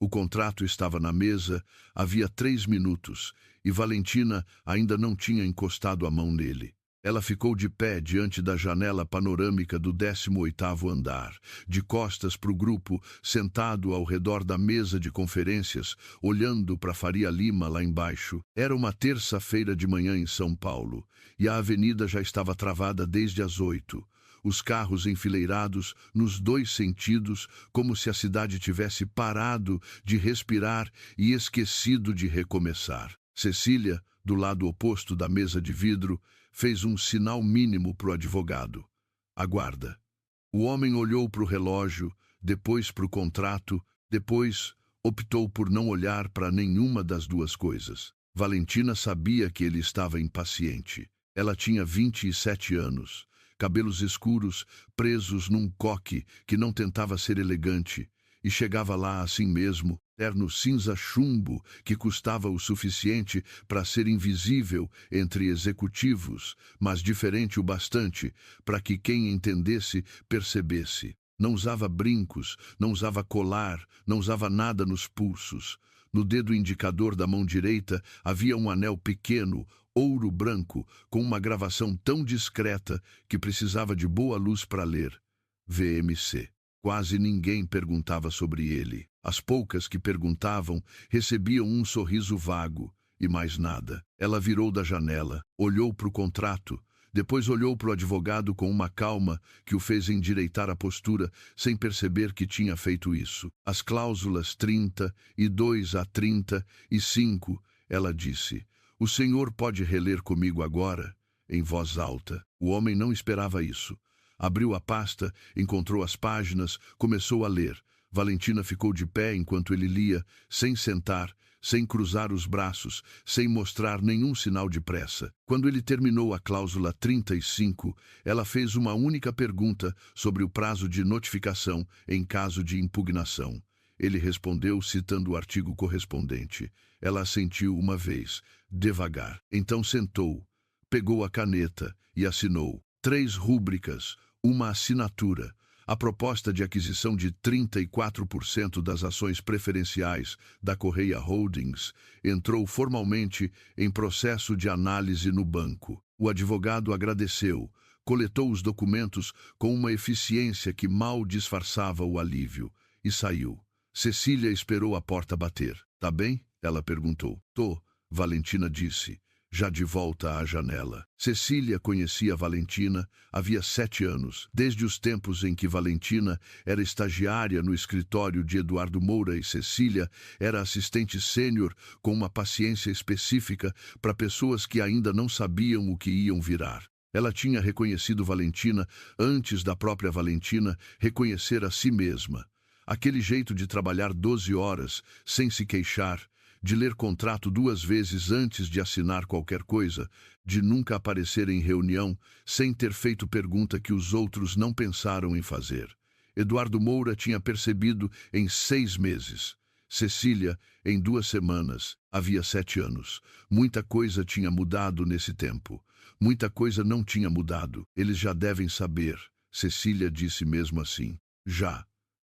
O contrato estava na mesa havia 3 minutos e Valentina ainda não tinha encostado a mão nele. Ela ficou de pé diante da janela panorâmica do 18º andar, de costas para o grupo, sentado ao redor da mesa de conferências, olhando para Faria Lima lá embaixo. Era uma terça-feira de manhã em São Paulo, e a avenida já estava travada desde as 8. Os carros enfileirados nos 2 sentidos, como se a cidade tivesse parado de respirar e esquecido de recomeçar. Cecília, do lado oposto da mesa de vidro, fez um sinal mínimo para o advogado. Aguarda. O homem olhou para o relógio, depois para o contrato, depois optou por não olhar para nenhuma das duas coisas. Valentina sabia que ele estava impaciente. Ela tinha 27 anos, cabelos escuros, presos num coque que não tentava ser elegante, e chegava lá assim mesmo, terno cinza chumbo que custava o suficiente para ser invisível entre executivos, mas diferente o bastante para que quem entendesse percebesse. Não usava brincos, não usava colar, não usava nada nos pulsos. No dedo indicador da mão direita havia um anel pequeno, ouro branco, com uma gravação tão discreta que precisava de boa luz para ler. VMC. Quase ninguém perguntava sobre ele. As poucas que perguntavam recebiam um sorriso vago e mais nada. Ela virou da janela, olhou para o contrato, depois olhou para o advogado com uma calma que o fez endireitar a postura sem perceber que tinha feito isso. As cláusulas 32 a 35, ela disse. O senhor pode reler comigo agora? Em voz alta. O homem não esperava isso. Abriu a pasta, encontrou as páginas, começou a ler. Valentina ficou de pé enquanto ele lia, sem sentar, sem cruzar os braços, sem mostrar nenhum sinal de pressa. Quando ele terminou a cláusula 35, ela fez uma única pergunta sobre o prazo de notificação em caso de impugnação. Ele respondeu citando o artigo correspondente. Ela assentiu uma vez, devagar. Então sentou, pegou a caneta e assinou. 3 rúbricas, uma assinatura. A proposta de aquisição de 34% das ações preferenciais da Correia Holdings entrou formalmente em processo de análise no banco. O advogado agradeceu, coletou os documentos com uma eficiência que mal disfarçava o alívio e saiu. Cecília esperou a porta bater. Tá bem? Ela perguntou. Tô, Valentina disse, já de volta à janela. Cecília conhecia Valentina havia 7 anos, desde os tempos em que Valentina era estagiária no escritório de Eduardo Moura e Cecília era assistente sênior com uma paciência específica para pessoas que ainda não sabiam o que iam virar. Ela tinha reconhecido Valentina antes da própria Valentina reconhecer a si mesma. Aquele jeito de trabalhar 12 horas, sem se queixar, de ler contrato 2 vezes antes de assinar qualquer coisa, de nunca aparecer em reunião sem ter feito pergunta que os outros não pensaram em fazer. Eduardo Moura tinha percebido em 6 meses. Cecília, em 2 semanas, havia 7 anos. Muita coisa tinha mudado nesse tempo. Muita coisa não tinha mudado. Eles já devem saber. Cecília disse mesmo assim. Já.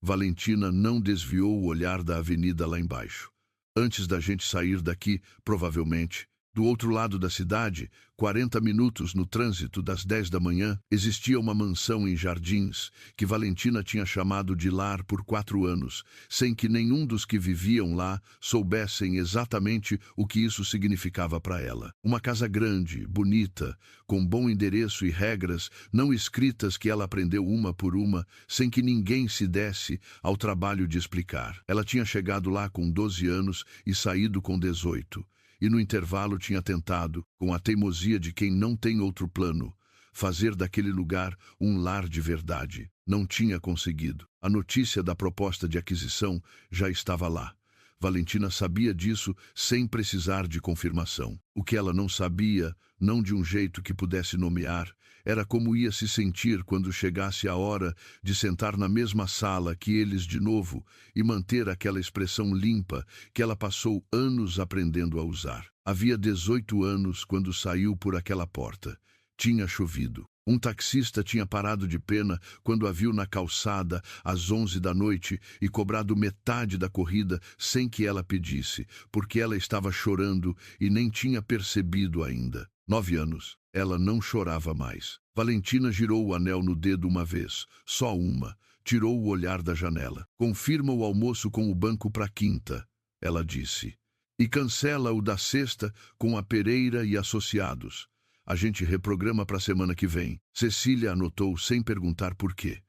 Valentina não desviou o olhar da avenida lá embaixo. Antes da gente sair daqui, provavelmente, do outro lado da cidade, 40 minutos no trânsito das 10 da manhã, existia uma mansão em Jardins, que Valentina tinha chamado de lar por 4 anos, sem que nenhum dos que viviam lá soubessem exatamente o que isso significava para ela. Uma casa grande, bonita, com bom endereço e regras não escritas que ela aprendeu uma por uma, sem que ninguém se desse ao trabalho de explicar. Ela tinha chegado lá com 12 anos e saído com 18. E no intervalo tinha tentado, com a teimosia de quem não tem outro plano, fazer daquele lugar um lar de verdade. Não tinha conseguido. A notícia da proposta de aquisição já estava lá. Valentina sabia disso sem precisar de confirmação. O que ela não sabia, não de um jeito que pudesse nomear, era como ia se sentir quando chegasse a hora de sentar na mesma sala que eles de novo e manter aquela expressão limpa que ela passou anos aprendendo a usar. Havia 18 anos quando saiu por aquela porta. Tinha chovido. Um taxista tinha parado de pena quando a viu na calçada às 11 da noite e cobrado metade da corrida sem que ela pedisse, porque ela estava chorando e nem tinha percebido ainda. 9 anos. Ela não chorava mais. Valentina girou o anel no dedo uma vez, só uma. Tirou o olhar da janela. Confirma o almoço com o banco para quinta, ela disse. E cancela o da sexta com a Pereira e Associados. A gente reprograma para a semana que vem. Cecília anotou sem perguntar por quê.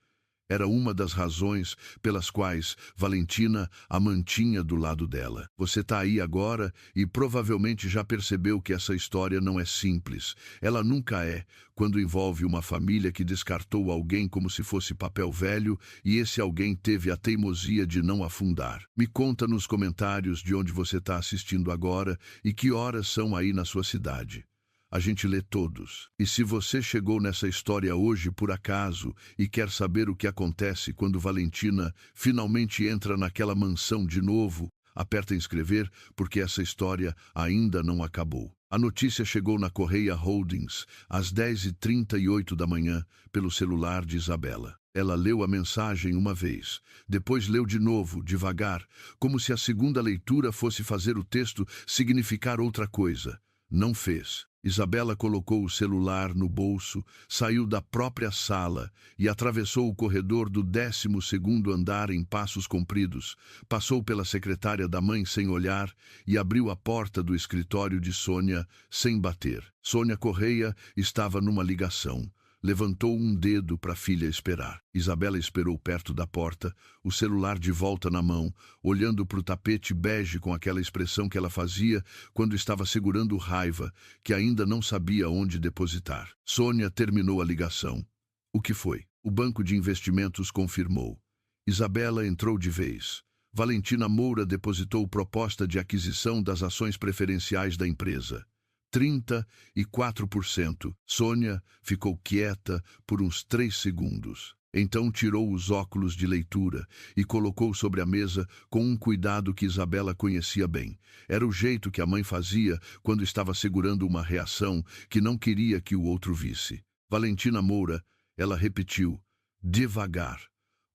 Era uma das razões pelas quais Valentina a mantinha do lado dela. Você tá aí agora e provavelmente já percebeu que essa história não é simples. Ela nunca é, quando envolve uma família que descartou alguém como se fosse papel velho e esse alguém teve a teimosia de não afundar. Me conta nos comentários de onde você está assistindo agora e que horas são aí na sua cidade. A gente lê todos. E se você chegou nessa história hoje por acaso e quer saber o que acontece quando Valentina finalmente entra naquela mansão de novo, aperta inscrever porque essa história ainda não acabou. A notícia chegou na Correia Holdings às 10h38 da manhã pelo celular de Isabela. Ela leu a mensagem uma vez, depois leu de novo, devagar, como se a segunda leitura fosse fazer o texto significar outra coisa. Não fez. Isabela colocou o celular no bolso, saiu da própria sala e atravessou o corredor do 12º andar em passos compridos, passou pela secretária da mãe sem olhar e abriu a porta do escritório de Sônia sem bater. Sônia Correia estava numa ligação. Levantou um dedo para a filha esperar. Isabela esperou perto da porta, o celular de volta na mão, olhando para o tapete bege com aquela expressão que ela fazia quando estava segurando raiva, que ainda não sabia onde depositar. Sônia terminou a ligação. O que foi? O banco de investimentos confirmou. Isabela entrou de vez. Valentina Moura depositou proposta de aquisição das ações preferenciais da empresa. 34%. Sônia ficou quieta por uns 3 segundos. Então tirou os óculos de leitura e colocou sobre a mesa com um cuidado que Isabela conhecia bem. Era o jeito que a mãe fazia quando estava segurando uma reação que não queria que o outro visse. Valentina Moura, ela repetiu, devagar,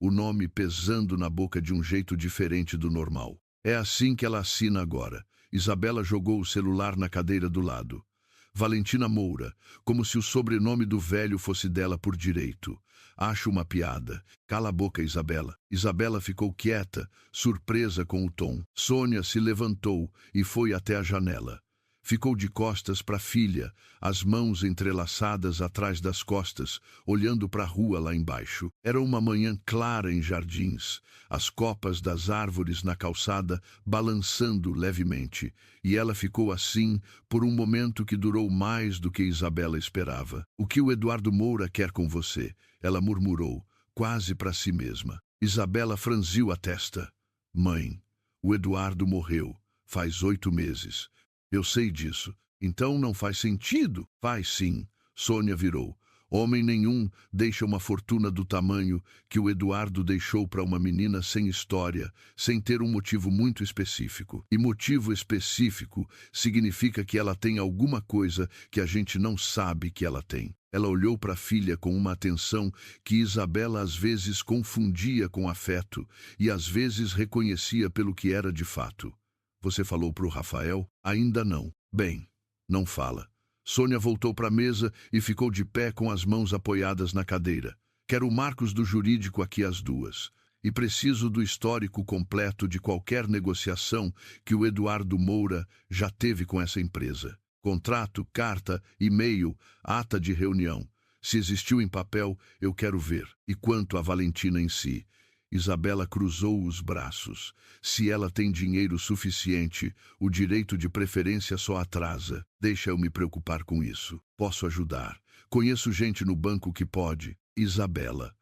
o nome pesando na boca de um jeito diferente do normal. É assim que ela assina agora. Isabela jogou o celular na cadeira do lado. Valentina Moura, como se o sobrenome do velho fosse dela por direito. Acho uma piada. Cala a boca, Isabela. Isabela ficou quieta, surpresa com o tom. Sônia se levantou e foi até a janela. Ficou de costas para a filha, as mãos entrelaçadas atrás das costas, olhando para a rua lá embaixo. Era uma manhã clara em Jardins, as copas das árvores na calçada balançando levemente, e ela ficou assim por um momento que durou mais do que Isabela esperava. O que o Eduardo Moura quer com você? Ela murmurou, quase para si mesma. Isabela franziu a testa. Mãe, o Eduardo morreu, faz 8 meses. Eu sei disso. Então não faz sentido? Faz sim. Sônia virou. Homem nenhum deixa uma fortuna do tamanho que o Eduardo deixou para uma menina sem história, sem ter um motivo muito específico. E motivo específico significa que ela tem alguma coisa que a gente não sabe que ela tem. Ela olhou para a filha com uma atenção que Isabela às vezes confundia com afeto e às vezes reconhecia pelo que era de fato. Você falou para o Rafael? Ainda não. Bem, não fala. Sônia voltou para a mesa e ficou de pé com as mãos apoiadas na cadeira. Quero o Marcos do jurídico aqui às 2. E preciso do histórico completo de qualquer negociação que o Eduardo Moura já teve com essa empresa. Contrato, carta, e-mail, ata de reunião. Se existiu em papel, eu quero ver. E quanto à Valentina em si? Isabela cruzou os braços. Se ela tem dinheiro suficiente, o direito de preferência só atrasa. Deixa eu me preocupar com isso. Posso ajudar. Conheço gente no banco que pode. Isabela.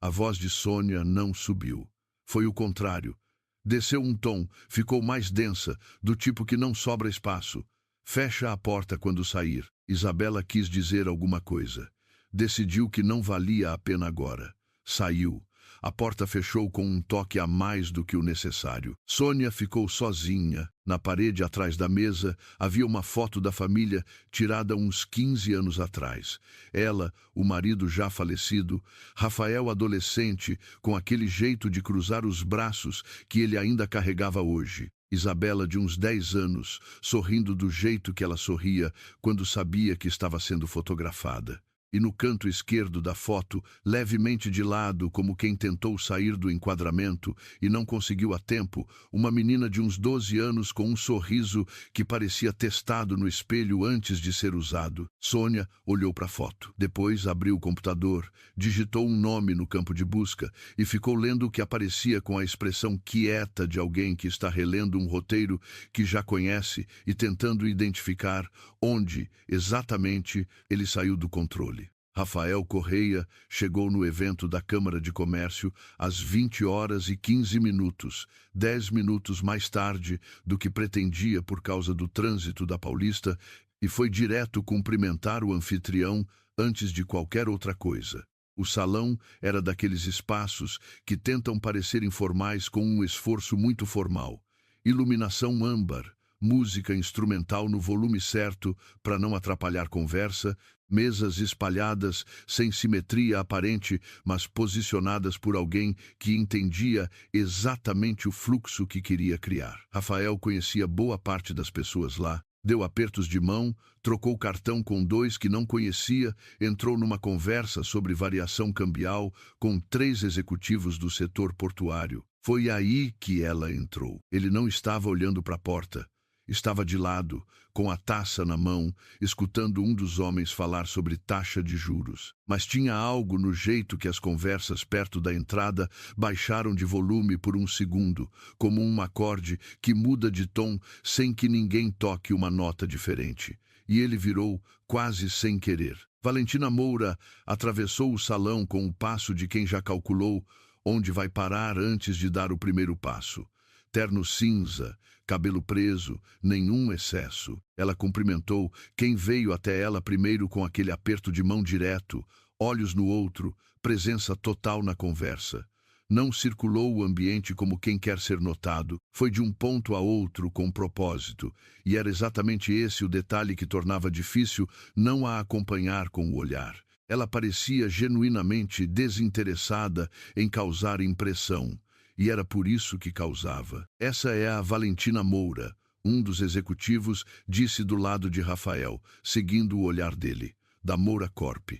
A voz de Sônia não subiu. Foi o contrário. Desceu um tom, ficou mais densa, do tipo que não sobra espaço. Fecha a porta quando sair. Isabela quis dizer alguma coisa. Decidiu que não valia a pena agora. Saiu. A porta fechou com um toque a mais do que o necessário. Sônia ficou sozinha. Na parede atrás da mesa havia uma foto da família tirada uns 15 anos atrás. Ela, o marido já falecido, Rafael adolescente, com aquele jeito de cruzar os braços que ele ainda carregava hoje. Isabela, de uns 10 anos, sorrindo do jeito que ela sorria quando sabia que estava sendo fotografada. E no canto esquerdo da foto, levemente de lado, como quem tentou sair do enquadramento e não conseguiu a tempo, uma menina de uns 12 anos com um sorriso que parecia testado no espelho antes de ser usado. Sônia olhou para a foto. Depois abriu o computador, digitou um nome no campo de busca e ficou lendo o que aparecia com a expressão quieta de alguém que está relendo um roteiro que já conhece e tentando identificar onde, exatamente, ele saiu do controle. Rafael Correia chegou no evento da Câmara de Comércio às 20h15, 10 minutos mais tarde do que pretendia por causa do trânsito da Paulista, e foi direto cumprimentar o anfitrião antes de qualquer outra coisa. O salão era daqueles espaços que tentam parecer informais com um esforço muito formal. Iluminação âmbar, música instrumental no volume certo para não atrapalhar conversa, mesas espalhadas sem simetria aparente, mas posicionadas por alguém que entendia exatamente o fluxo que queria criar. Rafael conhecia boa parte das pessoas lá, deu apertos de mão, trocou cartão com 2 que não conhecia, entrou numa conversa sobre variação cambial com 3 executivos do setor portuário. Foi aí que ela entrou. Ele não estava olhando para a porta. Estava de lado, com a taça na mão, escutando um dos homens falar sobre taxa de juros. Mas tinha algo no jeito que as conversas perto da entrada baixaram de volume por um segundo, como um acorde que muda de tom sem que ninguém toque uma nota diferente. E ele virou, quase sem querer. Valentina Moura atravessou o salão com o passo de quem já calculou onde vai parar antes de dar o primeiro passo. Terno cinza, cabelo preso, nenhum excesso. Ela cumprimentou quem veio até ela primeiro com aquele aperto de mão direto, olhos no outro, presença total na conversa. Não circulou o ambiente como quem quer ser notado, foi de um ponto a outro com propósito, e era exatamente esse o detalhe que tornava difícil não a acompanhar com o olhar. Ela parecia genuinamente desinteressada em causar impressão. E era por isso que causava. Essa é a Valentina Moura, um dos executivos, disse do lado de Rafael, seguindo o olhar dele. Da Moura Corp.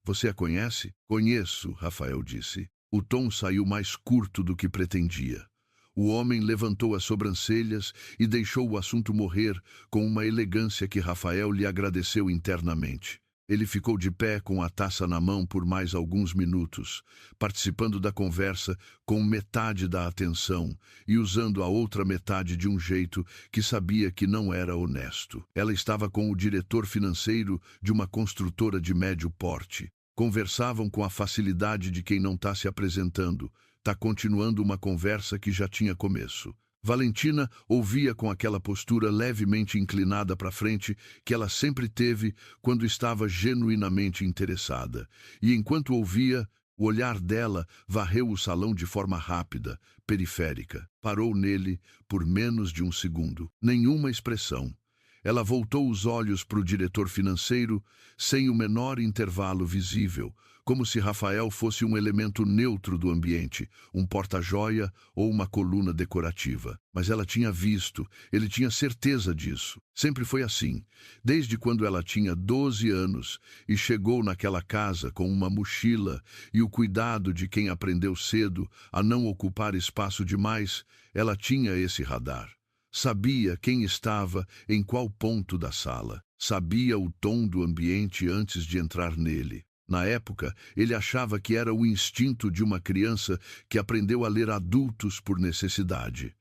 Você a conhece? Conheço, Rafael disse. O tom saiu mais curto do que pretendia. O homem levantou as sobrancelhas e deixou o assunto morrer com uma elegância que Rafael lhe agradeceu internamente. Ele ficou de pé com a taça na mão por mais alguns minutos, participando da conversa com metade da atenção e usando a outra metade de um jeito que sabia que não era honesto. Ela estava com o diretor financeiro de uma construtora de médio porte. Conversavam com a facilidade de quem não está se apresentando, está continuando uma conversa que já tinha começo. Valentina ouvia com aquela postura levemente inclinada para frente que ela sempre teve quando estava genuinamente interessada. E enquanto ouvia, o olhar dela varreu o salão de forma rápida, periférica. Parou nele por menos de um segundo. Nenhuma expressão. Ela voltou os olhos para o diretor financeiro sem o menor intervalo visível, como se Rafael fosse um elemento neutro do ambiente, um porta-joia ou uma coluna decorativa. Mas ela tinha visto, ele tinha certeza disso. Sempre foi assim, desde quando ela tinha 12 anos e chegou naquela casa com uma mochila e o cuidado de quem aprendeu cedo a não ocupar espaço demais, ela tinha esse radar. Sabia quem estava em qual ponto da sala. Sabia o tom do ambiente antes de entrar nele. Na época, ele achava que era o instinto de uma criança que aprendeu a ler adultos por necessidade.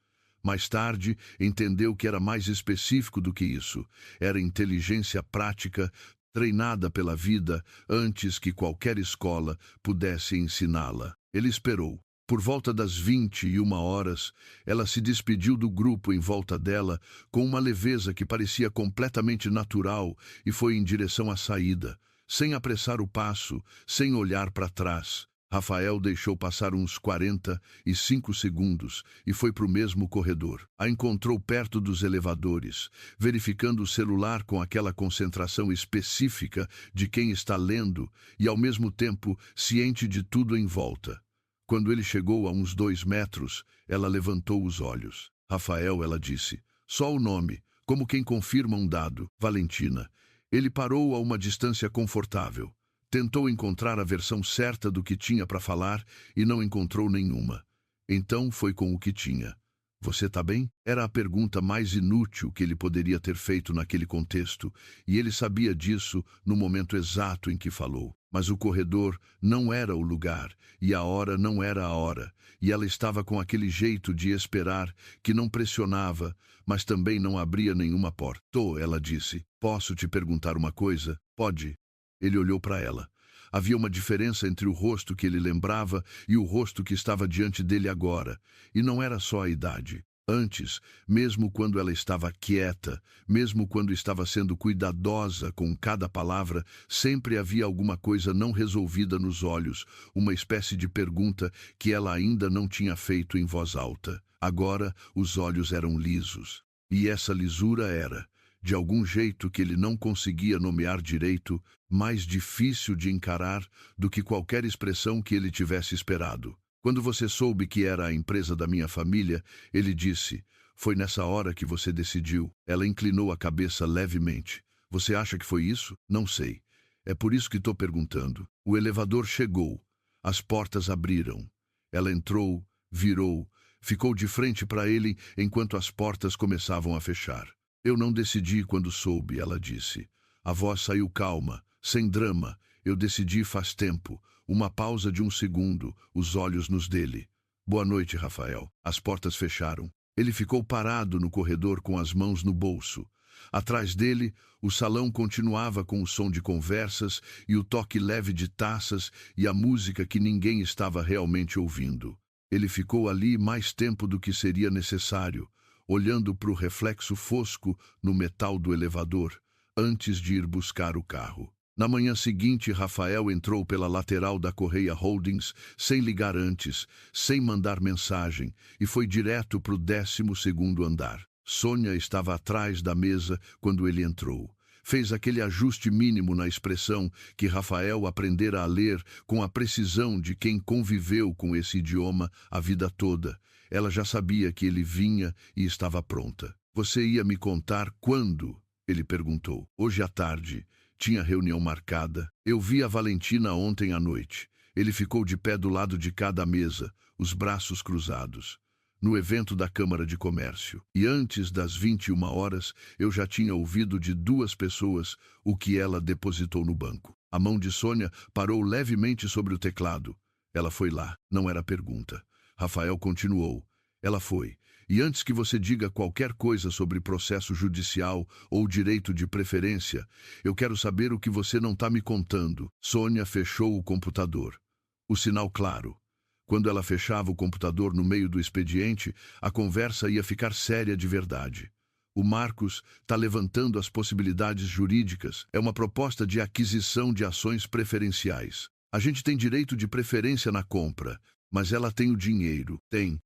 Mais tarde, entendeu que era mais específico do que isso. Era inteligência prática, treinada pela vida antes que qualquer escola pudesse ensiná-la. Ele esperou. Por volta das 21h, ela se despediu do grupo em volta dela com uma leveza que parecia completamente natural e foi em direção à saída, sem apressar o passo, sem olhar para trás. Rafael deixou passar uns 45 segundos e foi para o mesmo corredor. A encontrou perto dos elevadores, verificando o celular com aquela concentração específica de quem está lendo e, ao mesmo tempo, ciente de tudo em volta. Quando ele chegou a uns 2 metros, ela levantou os olhos. Rafael, ela disse. Só o nome, como quem confirma um dado. Valentina. Ele parou a uma distância confortável. Tentou encontrar a versão certa do que tinha para falar e não encontrou nenhuma. Então foi com o que tinha. Você tá bem? Era a pergunta mais inútil que ele poderia ter feito naquele contexto, e ele sabia disso no momento exato em que falou. Mas o corredor não era o lugar, e a hora não era a hora, e ela estava com aquele jeito de esperar que não pressionava, mas também não abria nenhuma porta. Ela disse. Posso te perguntar uma coisa? Pode. Ele olhou para ela. Havia uma diferença entre o rosto que ele lembrava e o rosto que estava diante dele agora, e não era só a idade. Antes, mesmo quando ela estava quieta, mesmo quando estava sendo cuidadosa com cada palavra, sempre havia alguma coisa não resolvida nos olhos, uma espécie de pergunta que ela ainda não tinha feito em voz alta. Agora, os olhos eram lisos. E essa lisura era, de algum jeito que ele não conseguia nomear direito, mais difícil de encarar do que qualquer expressão que ele tivesse esperado. Quando você soube que era a empresa da minha família, ele disse, foi nessa hora que você decidiu. Ela inclinou a cabeça levemente. Você acha que foi isso? Não sei. É por isso que estou perguntando. O elevador chegou. As portas abriram. Ela entrou, virou, ficou de frente para ele enquanto as portas começavam a fechar. Eu não decidi quando soube, ela disse. A voz saiu calma, sem drama. Eu decidi faz tempo. Uma pausa de 1 segundo, os olhos nos dele. Boa noite, Rafael. As portas fecharam. Ele ficou parado no corredor com as mãos no bolso. Atrás dele, o salão continuava com o som de conversas e o toque leve de taças e a música que ninguém estava realmente ouvindo. Ele ficou ali mais tempo do que seria necessário, olhando para o reflexo fosco no metal do elevador, antes de ir buscar o carro. Na manhã seguinte, Rafael entrou pela lateral da Correia Holdings, sem ligar antes, sem mandar mensagem, e foi direto para o 12º andar. Sônia estava atrás da mesa quando ele entrou. Fez aquele ajuste mínimo na expressão que Rafael aprendera a ler com a precisão de quem conviveu com esse idioma a vida toda. Ela já sabia que ele vinha e estava pronta. Você ia me contar quando? Ele perguntou. Hoje à tarde. Tinha reunião marcada. Eu vi a Valentina ontem à noite. Ele ficou de pé do lado de cada mesa, os braços cruzados, no evento da Câmara de Comércio. E antes das 21 horas, eu já tinha ouvido de 2 pessoas o que ela depositou no banco. A mão de Sônia parou levemente sobre o teclado. Ela foi lá. Não era pergunta. Rafael continuou. Ela foi. E antes que você diga qualquer coisa sobre processo judicial ou direito de preferência, eu quero saber o que você não está me contando. Sônia fechou o computador. O sinal claro. Quando ela fechava o computador no meio do expediente, a conversa ia ficar séria de verdade. O Marcos está levantando as possibilidades jurídicas. É uma proposta de aquisição de ações preferenciais. A gente tem direito de preferência na compra, mas ela tem o dinheiro. Tem.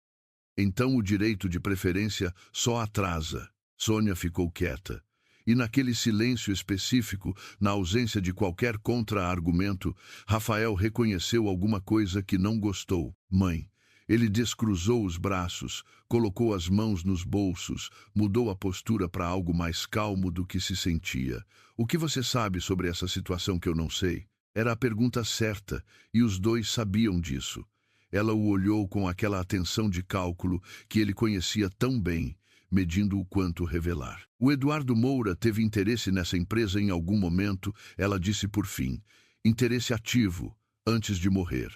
Então o direito de preferência só atrasa. Sônia ficou quieta. E naquele silêncio específico, na ausência de qualquer contra-argumento, Rafael reconheceu alguma coisa que não gostou. Mãe. Ele descruzou os braços, colocou as mãos nos bolsos, mudou a postura para algo mais calmo do que se sentia. O que você sabe sobre essa situação que eu não sei? Era a pergunta certa, e os dois sabiam disso. Ela o olhou com aquela atenção de cálculo que ele conhecia tão bem, medindo o quanto revelar. O Eduardo Moura teve interesse nessa empresa em algum momento, ela disse por fim. Interesse ativo, antes de morrer.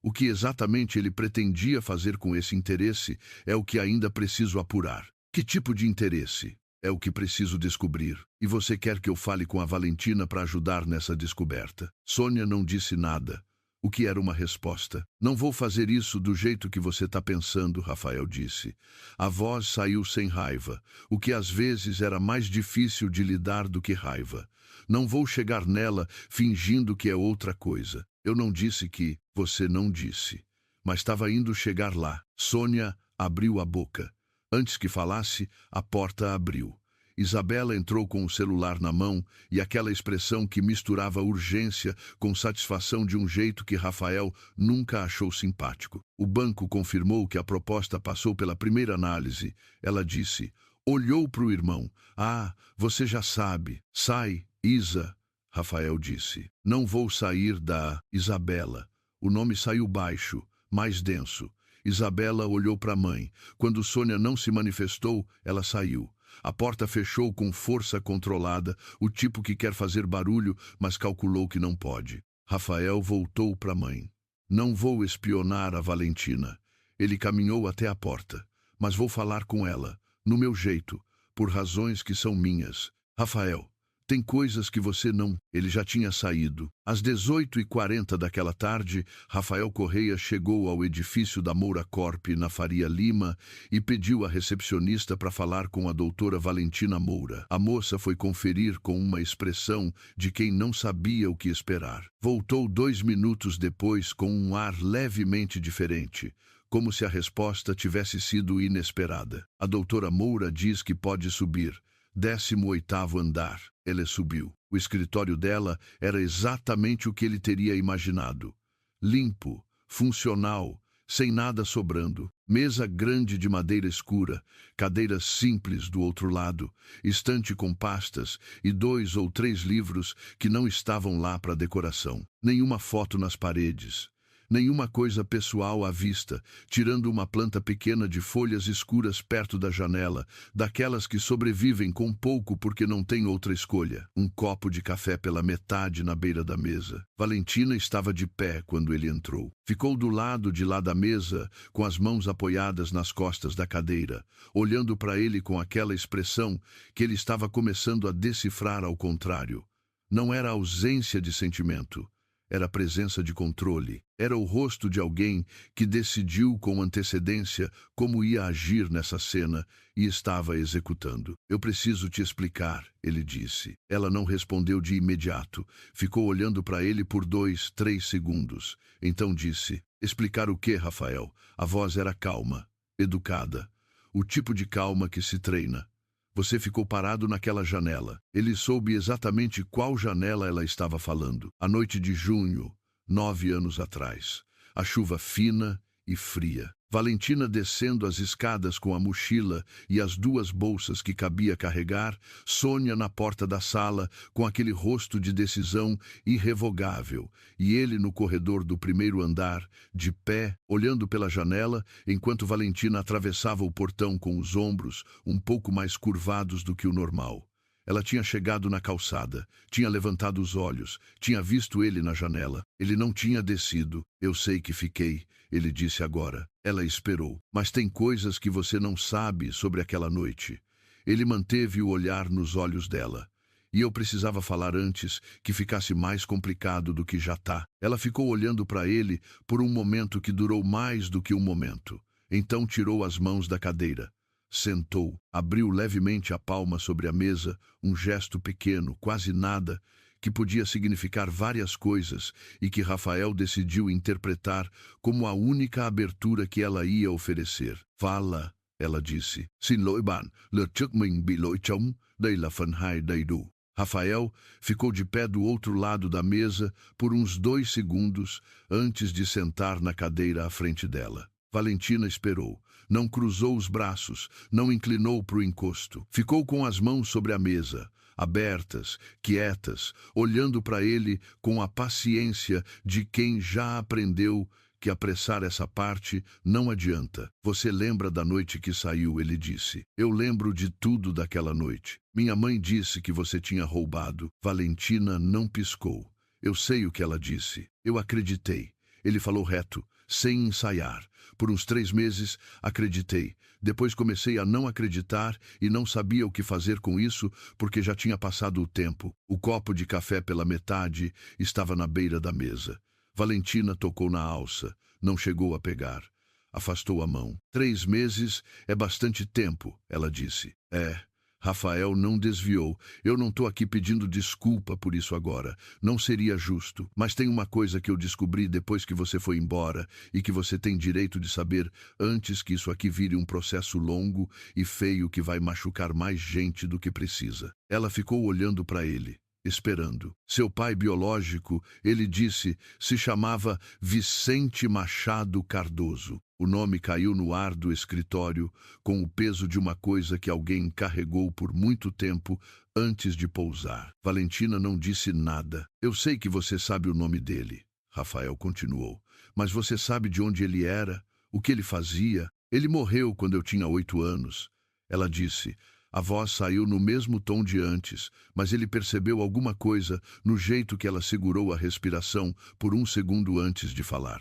O que exatamente ele pretendia fazer com esse interesse é o que ainda preciso apurar. Que tipo de interesse? É o que preciso descobrir. E você quer que eu fale com a Valentina para ajudar nessa descoberta? Sônia não disse nada. O que era uma resposta. Não vou fazer isso do jeito que você está pensando, Rafael disse. A voz saiu sem raiva, o que às vezes era mais difícil de lidar do que raiva. Não vou chegar nela fingindo que é outra coisa. Eu não disse que você não disse, mas estava indo chegar lá. Sônia abriu a boca. Antes que falasse, a porta abriu. Isabela entrou com o celular na mão e aquela expressão que misturava urgência com satisfação de um jeito que Rafael nunca achou simpático. O banco confirmou que a proposta passou pela primeira análise. Ela disse, olhou para o irmão. Ah, você já sabe. Sai, Isa. Rafael disse. Não vou sair da Isabela. O nome saiu baixo, mais denso. Isabela olhou para a mãe. Quando Sônia não se manifestou, ela saiu. A porta fechou com força controlada, o tipo que quer fazer barulho, mas calculou que não pode. Rafael voltou para a mãe. Não vou espionar a Valentina. Ele caminhou até a porta. Mas vou falar com ela, no meu jeito, por razões que são minhas. Rafael, tem coisas que você não... Ele já tinha saído. Às 18h40 daquela tarde, Rafael Correia chegou ao edifício da Moura Corp na Faria Lima e pediu à recepcionista para falar com a doutora Valentina Moura. A moça foi conferir com uma expressão de quem não sabia o que esperar. Voltou 2 minutos depois com um ar levemente diferente, como se a resposta tivesse sido inesperada. A doutora Moura diz que pode subir. 18º andar. Ele subiu. O escritório dela era exatamente o que ele teria imaginado. Limpo, funcional, sem nada sobrando. Mesa grande de madeira escura, cadeiras simples do outro lado, estante com pastas e 2 ou 3 livros que não estavam lá para decoração. Nenhuma foto nas paredes. Nenhuma coisa pessoal à vista, tirando uma planta pequena de folhas escuras perto da janela, daquelas que sobrevivem com pouco porque não tem outra escolha. Um copo de café pela metade na beira da mesa. Valentina estava de pé quando ele entrou. Ficou do lado de lá da mesa, com as mãos apoiadas nas costas da cadeira, olhando para ele com aquela expressão que ele estava começando a decifrar ao contrário. Não era ausência de sentimento. Era presença de controle. Era o rosto de alguém que decidiu com antecedência como ia agir nessa cena e estava executando. Eu preciso te explicar, ele disse. Ela não respondeu de imediato. Ficou olhando para ele por 2, 3 segundos. Então disse, explicar o quê, Rafael? A voz era calma, educada. O tipo de calma que se treina. Você ficou parado naquela janela. Ele soube exatamente qual janela ela estava falando. A noite de junho, 9 anos atrás. A chuva fina e fria. Valentina descendo as escadas com a mochila e as 2 bolsas que cabia carregar, Sônia na porta da sala com aquele rosto de decisão irrevogável, e ele no corredor do primeiro andar, de pé, olhando pela janela, enquanto Valentina atravessava o portão com os ombros um pouco mais curvados do que o normal. Ela tinha chegado na calçada, tinha levantado os olhos, tinha visto ele na janela. Ele não tinha descido. Eu sei que fiquei, ele disse agora. Ela esperou. Mas tem coisas que você não sabe sobre aquela noite. Ele manteve o olhar nos olhos dela. E eu precisava falar antes que ficasse mais complicado do que já tá. Ela ficou olhando para ele por um momento que durou mais do que um momento. Então tirou as mãos da cadeira. Sentou, abriu levemente a palma sobre a mesa, um gesto pequeno, quase nada, que podia significar várias coisas e que Rafael decidiu interpretar como a única abertura que ela ia oferecer. Fala, ela disse. Xin lỗi bạn, lượt trước mình bị lỗi trống, đây là phần 2 đầy đủ. Rafael ficou de pé do outro lado da mesa por uns 2 segundos antes de sentar na cadeira à frente dela. Valentina esperou. Não cruzou os braços, não inclinou para o encosto. Ficou com as mãos sobre a mesa, abertas, quietas, olhando para ele com a paciência de quem já aprendeu que apressar essa parte não adianta. Você lembra da noite que saiu, ele disse. Eu lembro de tudo daquela noite. Minha mãe disse que você tinha roubado. Valentina não piscou. Eu sei o que ela disse. Eu acreditei. Ele falou reto, sem ensaiar. Por uns 3 meses, acreditei. Depois comecei a não acreditar e não sabia o que fazer com isso porque já tinha passado o tempo. O copo de café pela metade estava na beira da mesa. Valentina tocou na alça. Não chegou a pegar. Afastou a mão. 3 meses é bastante tempo, ela disse. É. Rafael não desviou. Eu não estou aqui pedindo desculpa por isso agora. Não seria justo. Mas tem uma coisa que eu descobri depois que você foi embora e que você tem direito de saber antes que isso aqui vire um processo longo e feio que vai machucar mais gente do que precisa. Ela ficou olhando para ele, esperando. Seu pai biológico, ele disse, se chamava Vicente Machado Cardoso. O nome caiu no ar do escritório com o peso de uma coisa que alguém carregou por muito tempo antes de pousar. Valentina não disse nada. Eu sei que você sabe o nome dele, Rafael continuou. Mas você sabe de onde ele era? O que ele fazia? Ele morreu quando eu tinha 8 anos. Ela disse. A voz saiu no mesmo tom de antes, mas ele percebeu alguma coisa no jeito que ela segurou a respiração por um segundo antes de falar.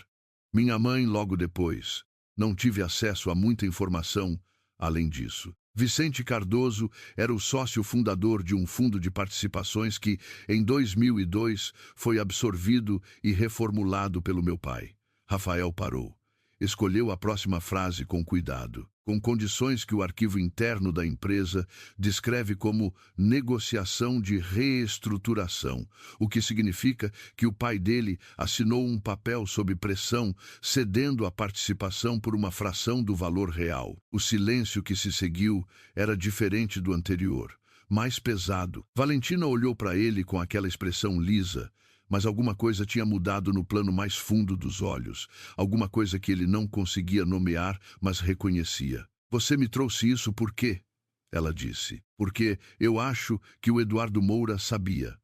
Minha mãe logo depois. Não tive acesso a muita informação além disso. Vicente Cardoso era o sócio fundador de um fundo de participações que, em 2002, foi absorvido e reformulado pelo meu pai. Rafael parou. Escolheu a próxima frase com cuidado, com condições que o arquivo interno da empresa descreve como negociação de reestruturação, o que significa que o pai dele assinou um papel sob pressão, cedendo a participação por uma fração do valor real. O silêncio que se seguiu era diferente do anterior, mais pesado. Valentina olhou para ele com aquela expressão lisa, mas alguma coisa tinha mudado no plano mais fundo dos olhos, alguma coisa que ele não conseguia nomear, mas reconhecia. Você me trouxe isso por quê? Ela disse. Porque eu acho que o Eduardo Moura sabia.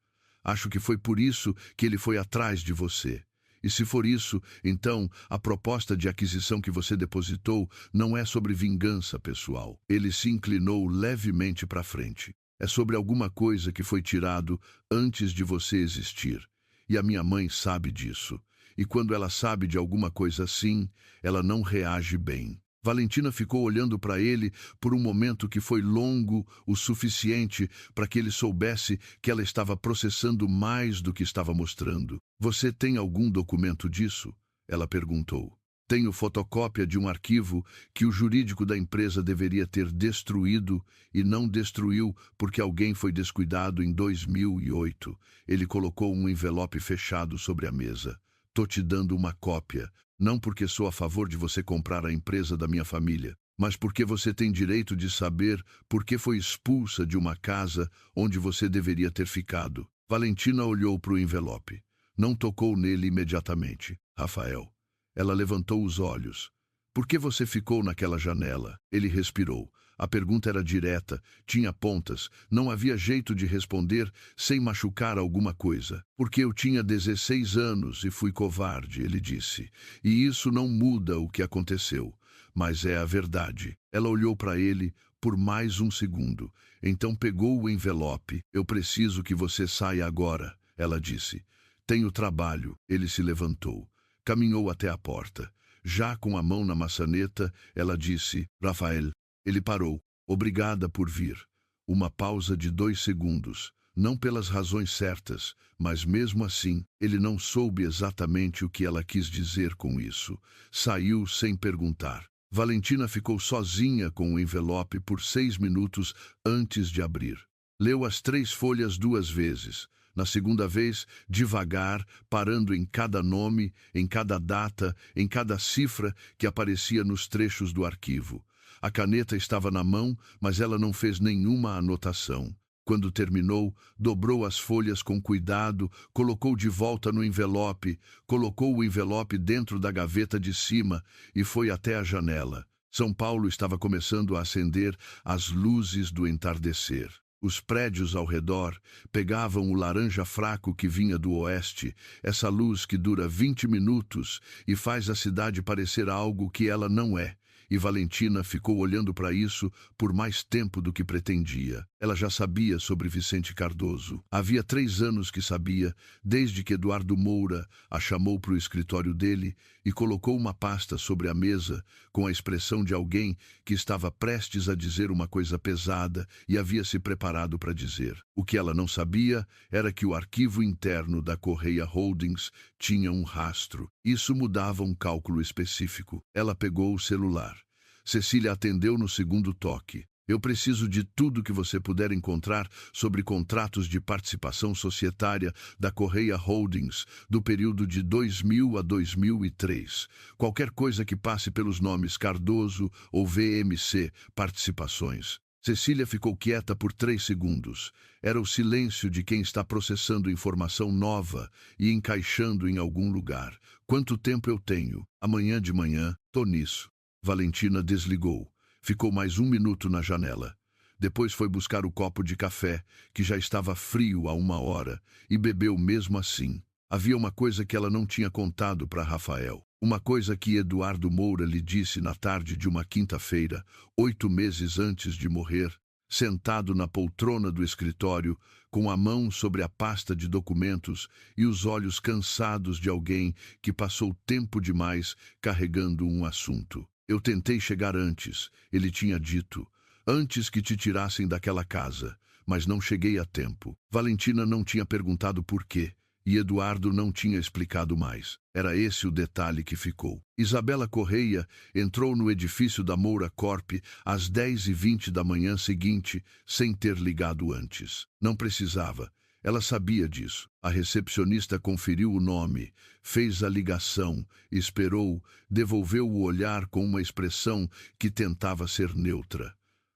Acho que foi por isso que ele foi atrás de você. E se for isso, então a proposta de aquisição que você depositou não é sobre vingança pessoal. Ele se inclinou levemente para frente. É sobre alguma coisa que foi tirado antes de você existir. E a minha mãe sabe disso. E quando ela sabe de alguma coisa assim, ela não reage bem. Valentina ficou olhando para ele por um momento que foi longo o suficiente para que ele soubesse que ela estava processando mais do que estava mostrando. Você tem algum documento disso? Ela perguntou. Tenho fotocópia de um arquivo que o jurídico da empresa deveria ter destruído e não destruiu porque alguém foi descuidado em 2008. Ele colocou um envelope fechado sobre a mesa. Tô te dando uma cópia, não porque sou a favor de você comprar a empresa da minha família, mas porque você tem direito de saber por que foi expulsa de uma casa onde você deveria ter ficado. Valentina olhou para o envelope. Não tocou nele imediatamente. Rafael. Ela levantou os olhos. Por que você ficou naquela janela? Ele respirou. A pergunta era direta, tinha pontas, não havia jeito de responder sem machucar alguma coisa. Porque eu tinha 16 anos e fui covarde, ele disse. E isso não muda o que aconteceu, mas é a verdade. Ela olhou para ele por mais um segundo. Então pegou o envelope. Eu preciso que você saia agora, ela disse. Tenho trabalho. Ele se levantou. Caminhou até a porta. Já com a mão na maçaneta, ela disse, Rafael. Ele parou. Obrigada por vir. Uma pausa de 2 segundos. Não pelas razões certas, mas mesmo assim, ele não soube exatamente o que ela quis dizer com isso. Saiu sem perguntar. Valentina ficou sozinha com o envelope por 6 minutos antes de abrir. Leu as 3 folhas 2 vezes. Na segunda vez, devagar, parando em cada nome, em cada data, em cada cifra que aparecia nos trechos do arquivo. A caneta estava na mão, mas ela não fez nenhuma anotação. Quando terminou, dobrou as folhas com cuidado, colocou de volta no envelope, colocou o envelope dentro da gaveta de cima e foi até a janela. São Paulo estava começando a acender as luzes do entardecer. Os prédios ao redor pegavam o laranja fraco que vinha do oeste, essa luz que dura 20 minutos e faz a cidade parecer algo que ela não é. E Valentina ficou olhando para isso por mais tempo do que pretendia. Ela já sabia sobre Vicente Cardoso. Havia 3 anos que sabia, desde que Eduardo Moura a chamou para o escritório dele e colocou uma pasta sobre a mesa com a expressão de alguém que estava prestes a dizer uma coisa pesada e havia se preparado para dizer. O que ela não sabia era que o arquivo interno da Correia Holdings tinha um rastro. Isso mudava um cálculo específico. Ela pegou o celular. Cecília atendeu no segundo toque. Eu preciso de tudo que você puder encontrar sobre contratos de participação societária da Correia Holdings, do período de 2000 a 2003. Qualquer coisa que passe pelos nomes Cardoso ou VMC Participações. Cecília ficou quieta por 3 segundos. Era o silêncio de quem está processando informação nova e encaixando em algum lugar. Quanto tempo eu tenho? Amanhã de manhã, tô nisso. Valentina desligou. Ficou mais 1 minuto na janela. Depois foi buscar o copo de café, que já estava frio há 1 hora, e bebeu mesmo assim. Havia uma coisa que ela não tinha contado para Rafael. Uma coisa que Eduardo Moura lhe disse na tarde de uma quinta-feira, 8 meses antes de morrer, sentado na poltrona do escritório, com a mão sobre a pasta de documentos e os olhos cansados de alguém que passou tempo demais carregando um assunto. Eu tentei chegar antes, ele tinha dito, antes que te tirassem daquela casa, mas não cheguei a tempo. Valentina não tinha perguntado por quê, e Eduardo não tinha explicado mais. Era esse o detalhe que ficou. Isabela Correia entrou no edifício da Moura Corp às 10h20 da manhã seguinte, sem ter ligado antes. Não precisava. Ela sabia disso. A recepcionista conferiu o nome, fez a ligação, esperou, devolveu o olhar com uma expressão que tentava ser neutra.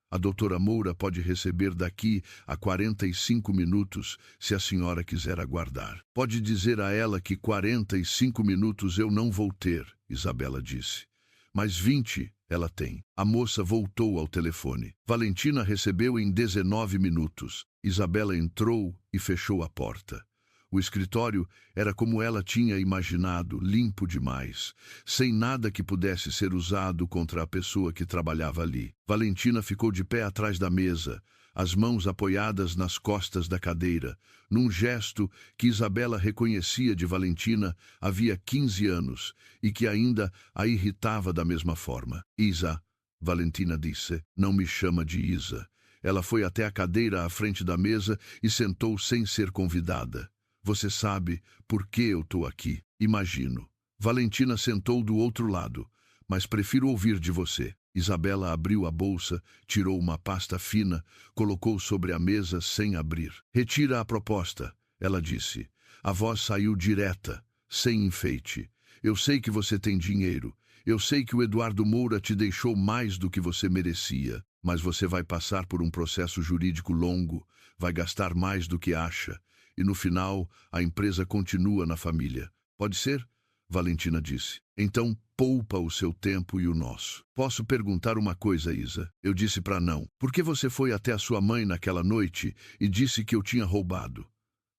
A doutora Moura pode receber daqui a 45 minutos, se a senhora quiser aguardar. Pode dizer a ela que 45 minutos eu não vou ter, Isabela disse. Mas 20 ela tem. A moça voltou ao telefone. Valentina recebeu em 19 minutos. Isabela entrou e fechou a porta. O escritório era como ela tinha imaginado, limpo demais, sem nada que pudesse ser usado contra a pessoa que trabalhava ali. Valentina ficou de pé atrás da mesa, as mãos apoiadas nas costas da cadeira, num gesto que Isabela reconhecia de Valentina havia 15 anos e que ainda a irritava da mesma forma. Isa, Valentina disse, não me chama de Isa. Ela foi até a cadeira à frente da mesa e sentou sem ser convidada. Você sabe por que eu estou aqui? Imagino. Valentina sentou do outro lado, mas prefiro ouvir de você. Isabela abriu a bolsa, tirou uma pasta fina, colocou sobre a mesa sem abrir. Retira a proposta, ela disse. A voz saiu direta, sem enfeite. Eu sei que você tem dinheiro. Eu sei que o Eduardo Moura te deixou mais do que você merecia. Mas você vai passar por um processo jurídico longo, vai gastar mais do que acha. E no final, a empresa continua na família. Pode ser? Valentina disse. Então, poupa o seu tempo e o nosso. Posso perguntar uma coisa, Isa? Eu disse para não. Por que você foi até a sua mãe naquela noite e disse que eu tinha roubado?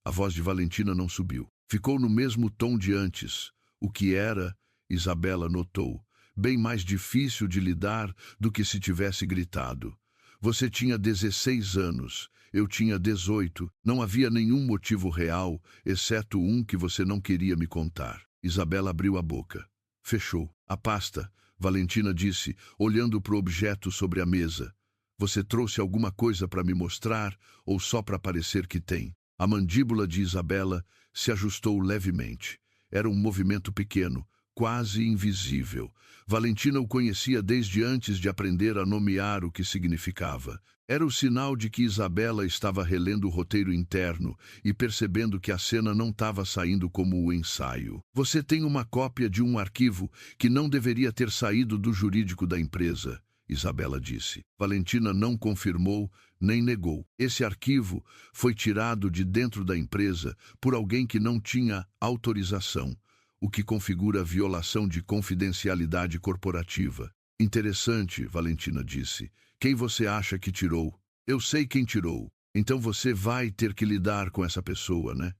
A voz de Valentina não subiu. Ficou no mesmo tom de antes. O que era, Isabela notou, bem mais difícil de lidar do que se tivesse gritado. Você tinha 16 anos. Eu tinha 18, não havia nenhum motivo real, exceto um que você não queria me contar. Isabela abriu a boca. Fechou. A pasta, Valentina disse, olhando para o objeto sobre a mesa. Você trouxe alguma coisa para me mostrar ou só para parecer que tem? A mandíbula de Isabela se ajustou levemente. Era um movimento pequeno, quase invisível. Valentina o conhecia desde antes de aprender a nomear o que significava. Era o sinal de que Isabela estava relendo o roteiro interno e percebendo que a cena não estava saindo como o ensaio. Você tem uma cópia de um arquivo que não deveria ter saído do jurídico da empresa, Isabela disse. Valentina não confirmou nem negou. Esse arquivo foi tirado de dentro da empresa por alguém que não tinha autorização, o que configura violação de confidencialidade corporativa. Interessante, Valentina disse. Quem você acha que tirou? Eu sei quem tirou. Então você vai ter que lidar com essa pessoa, né?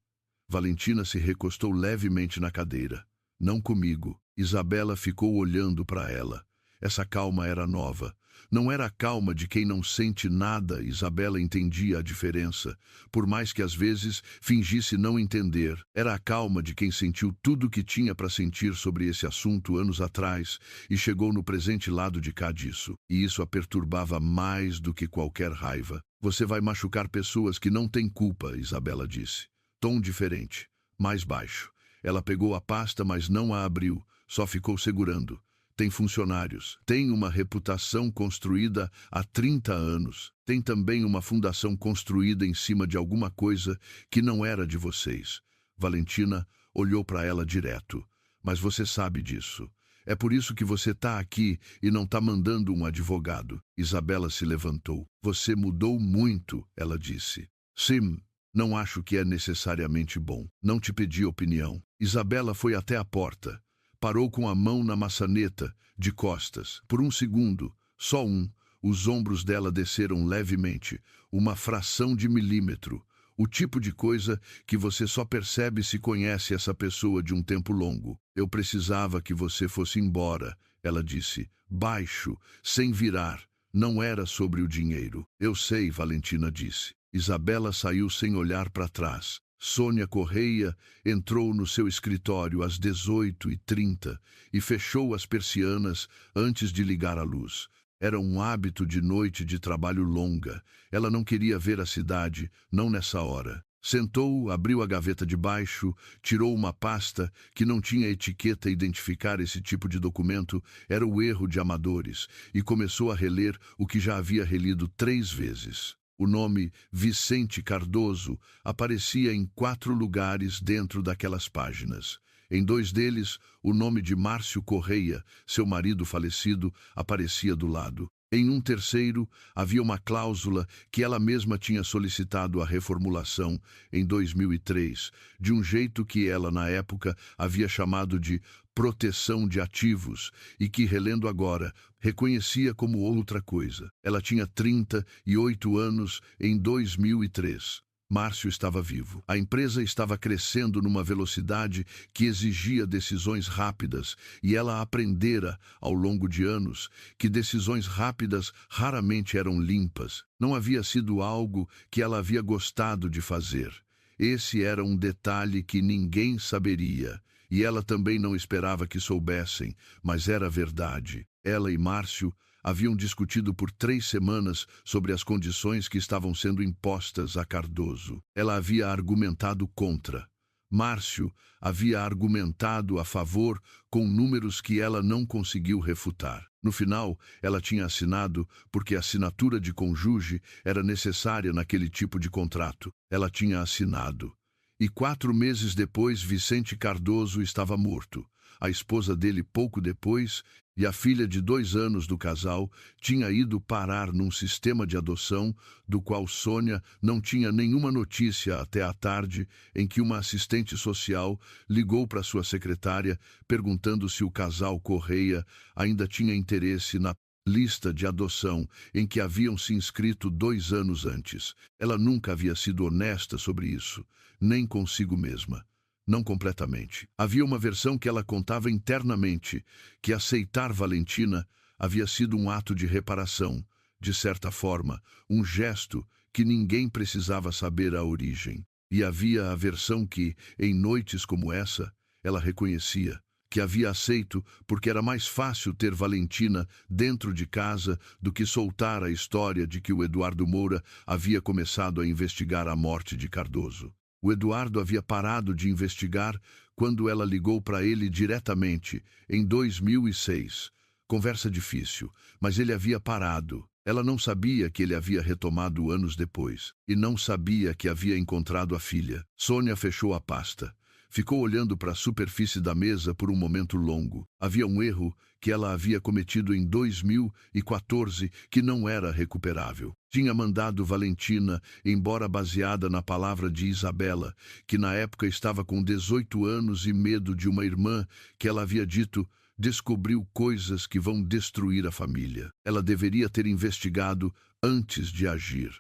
Valentina se recostou levemente na cadeira. Não comigo. Isabela ficou olhando para ela. Essa calma era nova. Não era a calma de quem não sente nada, Isabela entendia a diferença, por mais que às vezes fingisse não entender. Era a calma de quem sentiu tudo o que tinha para sentir sobre esse assunto anos atrás e chegou no presente lado de cá disso. E isso a perturbava mais do que qualquer raiva. Você vai machucar pessoas que não têm culpa, Isabela disse. Tom diferente, mais baixo. Ela pegou a pasta, mas não a abriu, só ficou segurando. tem funcionários, tem uma reputação construída há 30 anos, tem também uma fundação construída em cima de alguma coisa que não era de vocês. Valentina olhou para ela direto. Mas você sabe disso. É por isso que você está aqui e não está mandando um advogado. Isabela se levantou. Você mudou muito, ela disse. Sim, não acho que é necessariamente bom. Não te pedi opinião. Isabela foi até a porta. Parou com a mão na maçaneta, de costas. Por um segundo, só um, os ombros dela desceram levemente, uma fração de milímetro. O tipo de coisa que você só percebe se conhece essa pessoa de um tempo longo. Eu precisava que você fosse embora, ela disse, baixo, sem virar. Não era sobre o dinheiro. Eu sei, Valentina disse. Isabela saiu sem olhar para trás. Sônia Correia entrou no seu escritório às 18h30 e fechou as persianas antes de ligar a luz. Era um hábito de noite de trabalho longa. Ela não queria ver a cidade, não nessa hora. Sentou, abriu a gaveta de baixo, tirou uma pasta que não tinha etiqueta. Identificar esse tipo de documento era o erro de amadores e começou a reler o que já havia relido 3 vezes. O nome Vicente Cardoso aparecia em 4 lugares dentro daquelas páginas. Em 2 deles, o nome de Márcio Correia, seu marido falecido, aparecia do lado. Em um terceiro, havia uma cláusula que ela mesma tinha solicitado a reformulação em 2003, de um jeito que ela, na época, havia chamado de proteção de ativos e que, relendo agora, reconhecia como outra coisa. Ela tinha 38 anos em 2003. Márcio estava vivo. A empresa estava crescendo numa velocidade que exigia decisões rápidas e ela aprendera, ao longo de anos, que decisões rápidas raramente eram limpas. Não havia sido algo que ela havia gostado de fazer. Esse era um detalhe que ninguém saberia. E ela também não esperava que soubessem, mas era verdade. Ela e Márcio haviam discutido por 3 semanas sobre as condições que estavam sendo impostas a Cardoso. Ela havia argumentado contra. Márcio havia argumentado a favor com números que ela não conseguiu refutar. No final, ela tinha assinado porque a assinatura de cônjuge era necessária naquele tipo de contrato. Ela tinha assinado. E 4 meses depois, Vicente Cardoso estava morto. A esposa dele, pouco depois, e a filha de 2 anos do casal, tinha ido parar num sistema de adoção do qual Sônia não tinha nenhuma notícia até a tarde em que uma assistente social ligou para sua secretária perguntando se o casal Correia ainda tinha interesse na lista de adoção em que haviam se inscrito 2 anos antes. Ela nunca havia sido honesta sobre isso, nem consigo mesma. Não completamente. Havia uma versão que ela contava internamente, que aceitar Valentina havia sido um ato de reparação, de certa forma, um gesto que ninguém precisava saber a origem. E havia a versão que, em noites como essa, ela reconhecia, que havia aceito porque era mais fácil ter Valentina dentro de casa do que soltar a história de que o Eduardo Moura havia começado a investigar a morte de Cardoso. O Eduardo havia parado de investigar quando ela ligou para ele diretamente, em 2006. Conversa difícil, mas ele havia parado. Ela não sabia que ele havia retomado anos depois, e não sabia que havia encontrado a filha. Sônia fechou a pasta. Ficou olhando para a superfície da mesa por um momento longo. Havia um erro que ela havia cometido em 2014 que não era recuperável. Tinha mandado Valentina embora baseada na palavra de Isabela, que na época estava com 18 anos e medo de uma irmã que ela havia dito descobriu coisas que vão destruir a família. Ela deveria ter investigado antes de agir.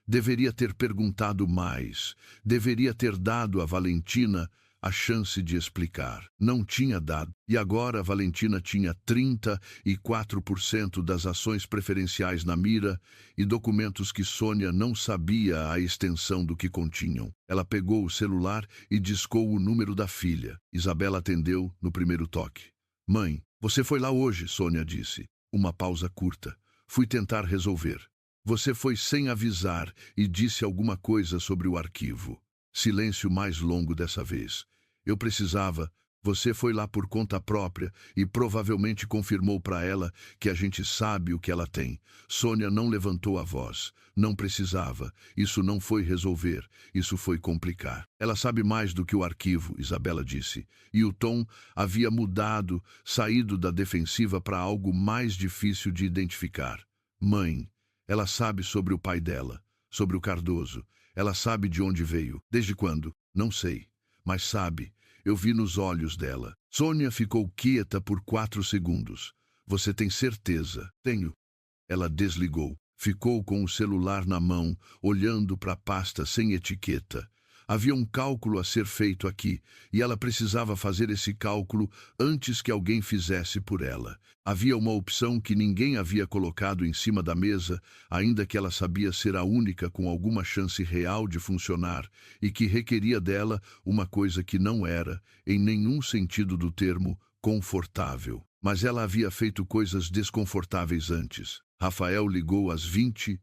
Deveria ter perguntado mais. Deveria ter dado a Valentina a chance de explicar. Não tinha dado. E agora a Valentina tinha 34% das ações preferenciais na mira e documentos que Sônia não sabia a extensão do que continham. Ela pegou o celular e discou o número da filha. Isabela atendeu no primeiro toque. Mãe, você foi lá hoje, Sônia disse. Uma pausa curta. Fui tentar resolver. Você foi sem avisar e disse alguma coisa sobre o arquivo. Silêncio mais longo dessa vez. Eu precisava. Você foi lá por conta própria e provavelmente confirmou para ela que a gente sabe o que ela tem. Sônia não levantou a voz. Não precisava. Isso não foi resolver. Isso foi complicar. Ela sabe mais do que o arquivo, Isabela disse. E o tom havia mudado, saído da defensiva para algo mais difícil de identificar. Mãe, ela sabe sobre o pai dela, sobre o Cardoso. Ela sabe de onde veio. Desde quando? Não sei. Mas sabe. Eu vi nos olhos dela. Sônia ficou quieta por 4 segundos. Você tem certeza? Tenho. Ela desligou. Ficou com o celular na mão, olhando para a pasta sem etiqueta. Havia um cálculo a ser feito aqui, e ela precisava fazer esse cálculo antes que alguém fizesse por ela. Havia uma opção que ninguém havia colocado em cima da mesa, ainda que ela sabia ser a única com alguma chance real de funcionar, e que requeria dela uma coisa que não era, em nenhum sentido do termo, confortável. Mas ela havia feito coisas desconfortáveis antes. Rafael ligou às 21h.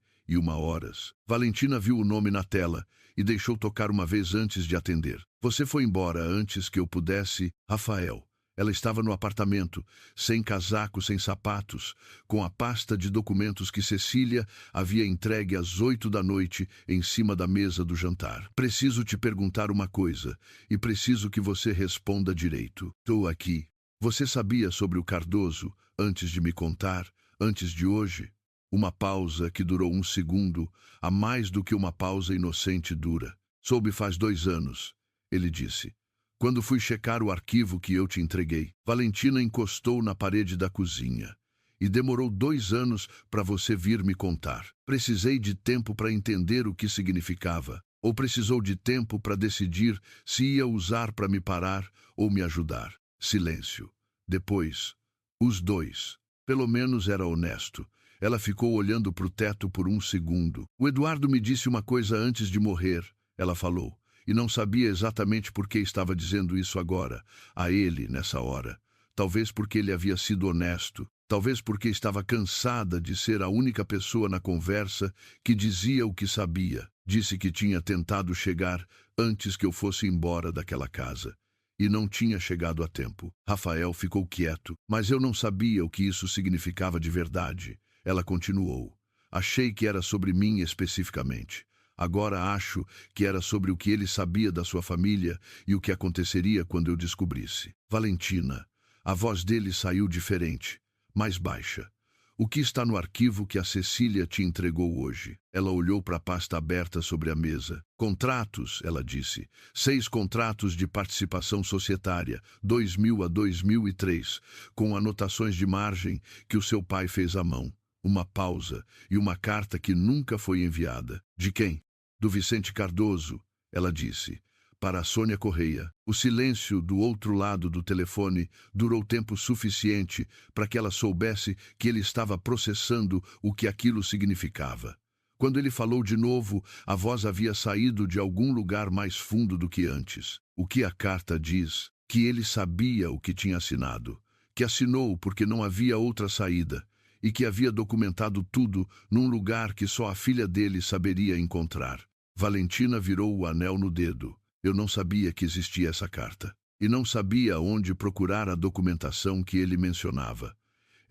Valentina viu o nome na tela e deixou tocar uma vez antes de atender. Você foi embora antes que eu pudesse... Rafael. Ela estava no apartamento, sem casaco, sem sapatos, com a pasta de documentos que Cecília havia entregue às 20h em cima da mesa do jantar. Preciso te perguntar uma coisa, e preciso que você responda direito. Estou aqui. Você sabia sobre o Cardoso antes de me contar, antes de hoje? Uma pausa que durou 1 segundo, a mais do que uma pausa inocente dura. Soube faz 2 anos, ele disse. Quando fui checar o arquivo que eu te entreguei, Valentina encostou na parede da cozinha. E demorou 2 anos para você vir me contar. Precisei de tempo para entender o que significava. Ou precisou de tempo para decidir se ia usar para me parar ou me ajudar. Silêncio. Depois, os dois. Pelo menos era honesto. Ela ficou olhando para o teto por 1 segundo. O Eduardo me disse uma coisa antes de morrer, ela falou. E não sabia exatamente por que estava dizendo isso agora, a ele, nessa hora. Talvez porque ele havia sido honesto. Talvez porque estava cansada de ser a única pessoa na conversa que dizia o que sabia. Disse que tinha tentado chegar antes que eu fosse embora daquela casa. E não tinha chegado a tempo. Rafael ficou quieto, mas eu não sabia o que isso significava de verdade. Ela continuou. Achei que era sobre mim especificamente. Agora acho que era sobre o que ele sabia da sua família e o que aconteceria quando eu descobrisse. Valentina. A voz dele saiu diferente, mais baixa. O que está no arquivo que a Cecília te entregou hoje? Ela olhou para a pasta aberta sobre a mesa. Contratos, ela disse. 6 contratos de participação societária, 2000 a 2003, com anotações de margem que o seu pai fez à mão. Uma pausa e uma carta que nunca foi enviada. De quem? Do Vicente Cardoso, ela disse. Para a Sônia Correia. O silêncio do outro lado do telefone durou tempo suficiente para que ela soubesse que ele estava processando o que aquilo significava. Quando ele falou de novo, a voz havia saído de algum lugar mais fundo do que antes. O que a carta diz? Que ele sabia o que tinha assinado, que assinou porque não havia outra saída, e que havia documentado tudo num lugar que só a filha dele saberia encontrar. Valentina virou o anel no dedo. Eu não sabia que existia essa carta. E não sabia onde procurar a documentação que ele mencionava.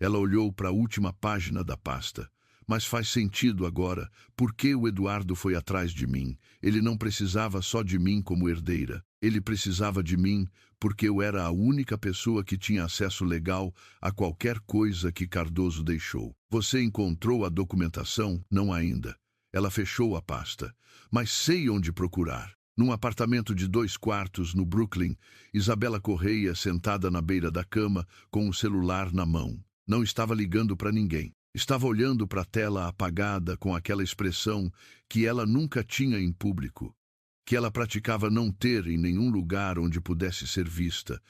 Ela olhou para a última página da pasta. Mas faz sentido agora. Por que o Eduardo foi atrás de mim? Ele não precisava só de mim como herdeira. Ele precisava de mim porque eu era a única pessoa que tinha acesso legal a qualquer coisa que Cardoso deixou. Você encontrou a documentação? Não ainda. Ela fechou a pasta. Mas sei onde procurar. Num apartamento de 2 quartos no Brooklyn, Isabela Correia sentada na beira da cama com o celular na mão. Não estava ligando para ninguém. Estava olhando para a tela apagada com aquela expressão que ela nunca tinha em público, que ela praticava não ter em nenhum lugar onde pudesse ser vista.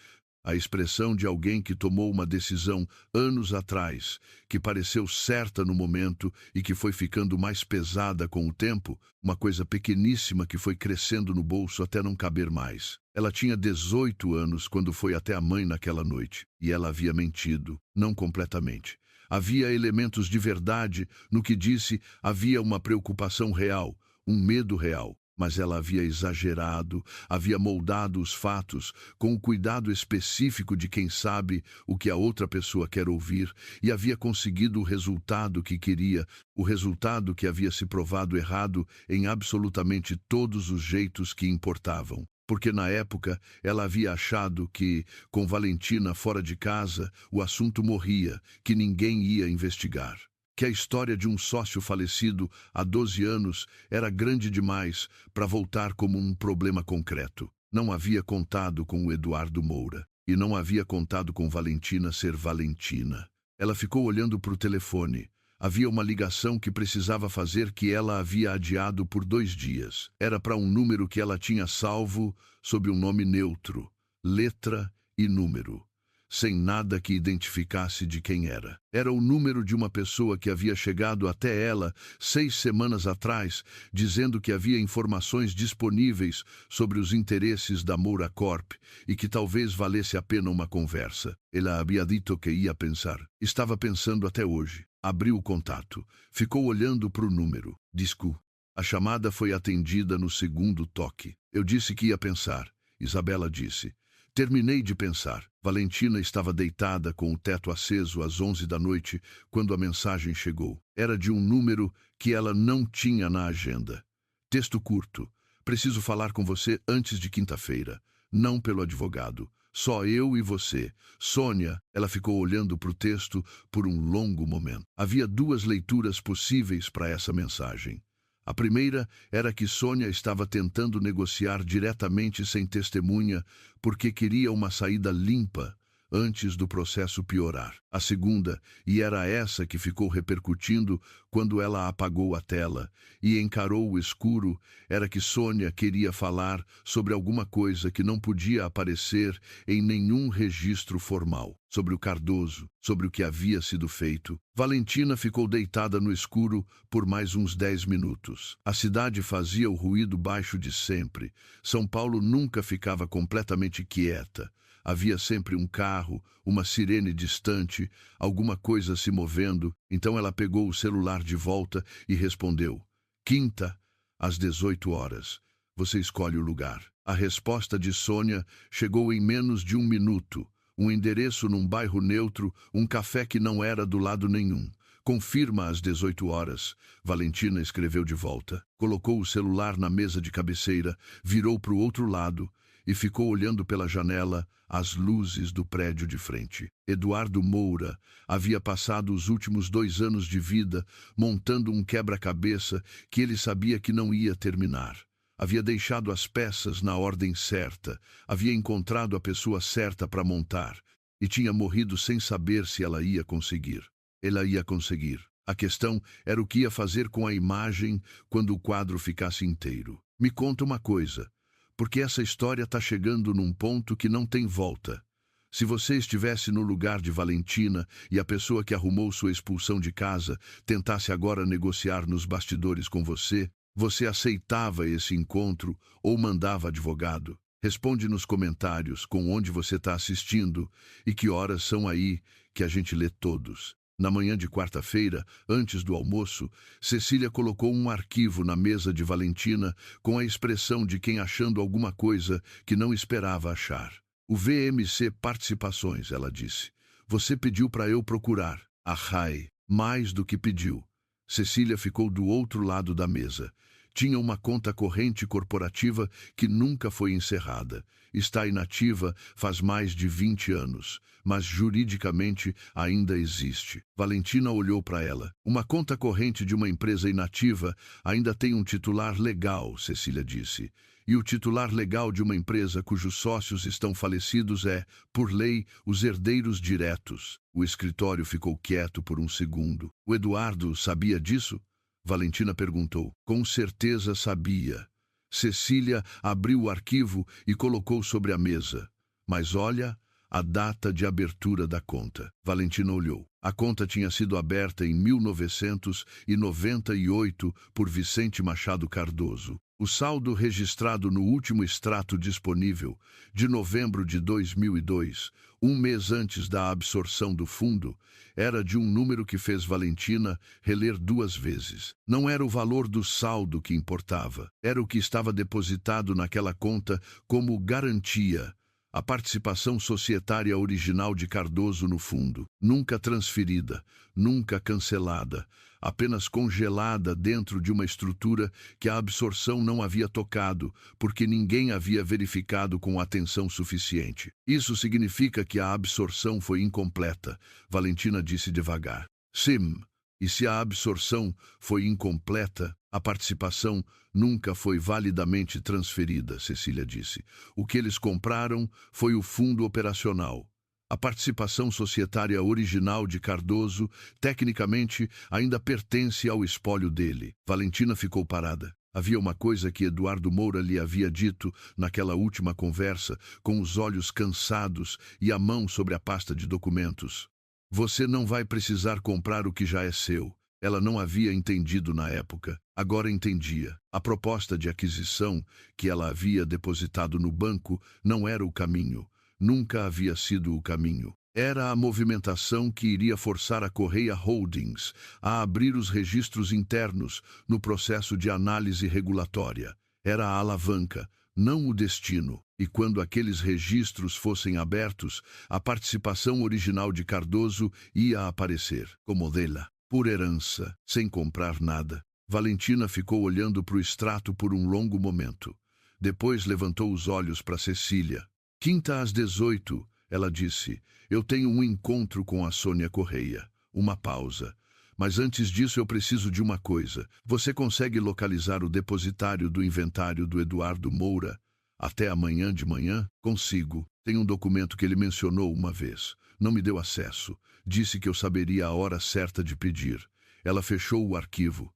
A expressão de alguém que tomou uma decisão anos atrás, que pareceu certa no momento e que foi ficando mais pesada com o tempo, uma coisa pequeníssima que foi crescendo no bolso até não caber mais. Ela tinha 18 anos quando foi até a mãe naquela noite, e ela havia mentido, não completamente. Havia elementos de verdade no que disse, havia uma preocupação real, um medo real, mas ela havia exagerado, havia moldado os fatos com o cuidado específico de quem sabe o que a outra pessoa quer ouvir e havia conseguido o resultado que queria, o resultado que havia se provado errado em absolutamente todos os jeitos que importavam. Porque na época ela havia achado que, com Valentina fora de casa, o assunto morria, que ninguém ia investigar. Que a história de um sócio falecido há 12 anos era grande demais para voltar como um problema concreto. Não havia contado com o Eduardo Moura e não havia contado com Valentina ser Valentina. Ela ficou olhando para o telefone. Havia uma ligação que precisava fazer que ela havia adiado por 2 dias. Era para um número que ela tinha salvo sob um nome neutro, letra e número, sem nada que identificasse de quem era. Era o número de uma pessoa que havia chegado até ela 6 semanas atrás, dizendo que havia informações disponíveis sobre os interesses da Moura Corp e que talvez valesse a pena uma conversa. Ela havia dito que ia pensar. Estava pensando até hoje. Abriu o contato. Ficou olhando para o número. Disco. A chamada foi atendida no segundo toque. Eu disse que ia pensar. Isabela disse. Terminei de pensar. Valentina estava deitada com o teto aceso às 11 da noite quando a mensagem chegou. Era de um número que ela não tinha na agenda. Texto curto. Preciso falar com você antes de quinta-feira. Não pelo advogado. Só eu e você. Sônia, ela ficou olhando para o texto por um longo momento. Havia 2 leituras possíveis para essa mensagem. A primeira era que Sônia estava tentando negociar diretamente sem testemunha porque queria uma saída limpa antes do processo piorar. A segunda, e era essa que ficou repercutindo quando ela apagou a tela e encarou o escuro, era que Sônia queria falar sobre alguma coisa que não podia aparecer em nenhum registro formal. Sobre o Cardoso, sobre o que havia sido feito. Valentina ficou deitada no escuro por mais uns 10 minutos. A cidade fazia o ruído baixo de sempre. São Paulo nunca ficava completamente quieta. Havia sempre um carro, uma sirene distante, alguma coisa se movendo. Então ela pegou o celular de volta e respondeu. Quinta, às 18 horas. Você escolhe o lugar. A resposta de Sônia chegou em menos de 1 minuto. Um endereço num bairro neutro, um café que não era do lado nenhum. Confirma às 18 horas. Valentina escreveu de volta. Colocou o celular na mesa de cabeceira, virou para o outro lado e ficou olhando pela janela as luzes do prédio de frente. Eduardo Moura havia passado os últimos 2 anos de vida montando um quebra-cabeça que ele sabia que não ia terminar. Havia deixado as peças na ordem certa, havia encontrado a pessoa certa para montar e tinha morrido sem saber se ela ia conseguir. Ela ia conseguir. A questão era o que ia fazer com a imagem quando o quadro ficasse inteiro. Me conta uma coisa, porque essa história está chegando num ponto que não tem volta. Se você estivesse no lugar de Valentina e a pessoa que arrumou sua expulsão de casa tentasse agora negociar nos bastidores com você, você aceitava esse encontro ou mandava advogado? Responde nos comentários com onde você está assistindo e que horas são aí que a gente lê todos. Na manhã de quarta-feira, antes do almoço, Cecília colocou um arquivo na mesa de Valentina com a expressão de quem achando alguma coisa que não esperava achar. O VMC Participações, ela disse. Você pediu para eu procurar. Arrai, mais do que pediu. Cecília ficou do outro lado da mesa. Tinha uma conta corrente corporativa que nunca foi encerrada. Está inativa faz mais de 20 anos, mas juridicamente ainda existe. Valentina olhou para ela. Uma conta corrente de uma empresa inativa ainda tem um titular legal, Cecília disse. E o titular legal de uma empresa cujos sócios estão falecidos é, por lei, os herdeiros diretos. O escritório ficou quieto por um segundo. O Eduardo sabia disso? Valentina perguntou. Com certeza sabia. Cecília abriu o arquivo e colocou sobre a mesa. Mas olha a data de abertura da conta. Valentina olhou. A conta tinha sido aberta em 1998 por Vicente Machado Cardoso. O saldo registrado no último extrato disponível, de novembro de 2002, Um mês antes da absorção do fundo, era de um número que fez Valentina reler 2 vezes. Não era o valor do saldo que importava, era o que estava depositado naquela conta como garantia. A participação societária original de Cardoso no fundo, nunca transferida, nunca cancelada, apenas congelada dentro de uma estrutura que a absorção não havia tocado, porque ninguém havia verificado com atenção suficiente. Isso significa que a absorção foi incompleta, Valentina disse devagar. Sim, e se a absorção foi incompleta, a participação nunca foi validamente transferida, Cecília disse. O que eles compraram foi o fundo operacional. A participação societária original de Cardoso, tecnicamente, ainda pertence ao espólio dele. Valentina ficou parada. Havia uma coisa que Eduardo Moura lhe havia dito naquela última conversa, com os olhos cansados e a mão sobre a pasta de documentos. Você não vai precisar comprar o que já é seu. Ela não havia entendido na época. Agora entendia. A proposta de aquisição que ela havia depositado no banco não era o caminho. Nunca havia sido o caminho. Era a movimentação que iria forçar a Correia Holdings a abrir os registros internos no processo de análise regulatória. Era a alavanca, não o destino. E quando aqueles registros fossem abertos, a participação original de Cardoso ia aparecer, como dela, por herança, sem comprar nada. Valentina ficou olhando para o extrato por um longo momento. Depois levantou os olhos para Cecília. Quinta às 18, ela disse. Eu tenho um encontro com a Sônia Correia. Uma pausa. Mas antes disso eu preciso de uma coisa. Você consegue localizar o depositário do inventário do Eduardo Moura? Até amanhã de manhã? Consigo. Tem um documento que ele mencionou uma vez. Não me deu acesso. Disse que eu saberia a hora certa de pedir. Ela fechou o arquivo.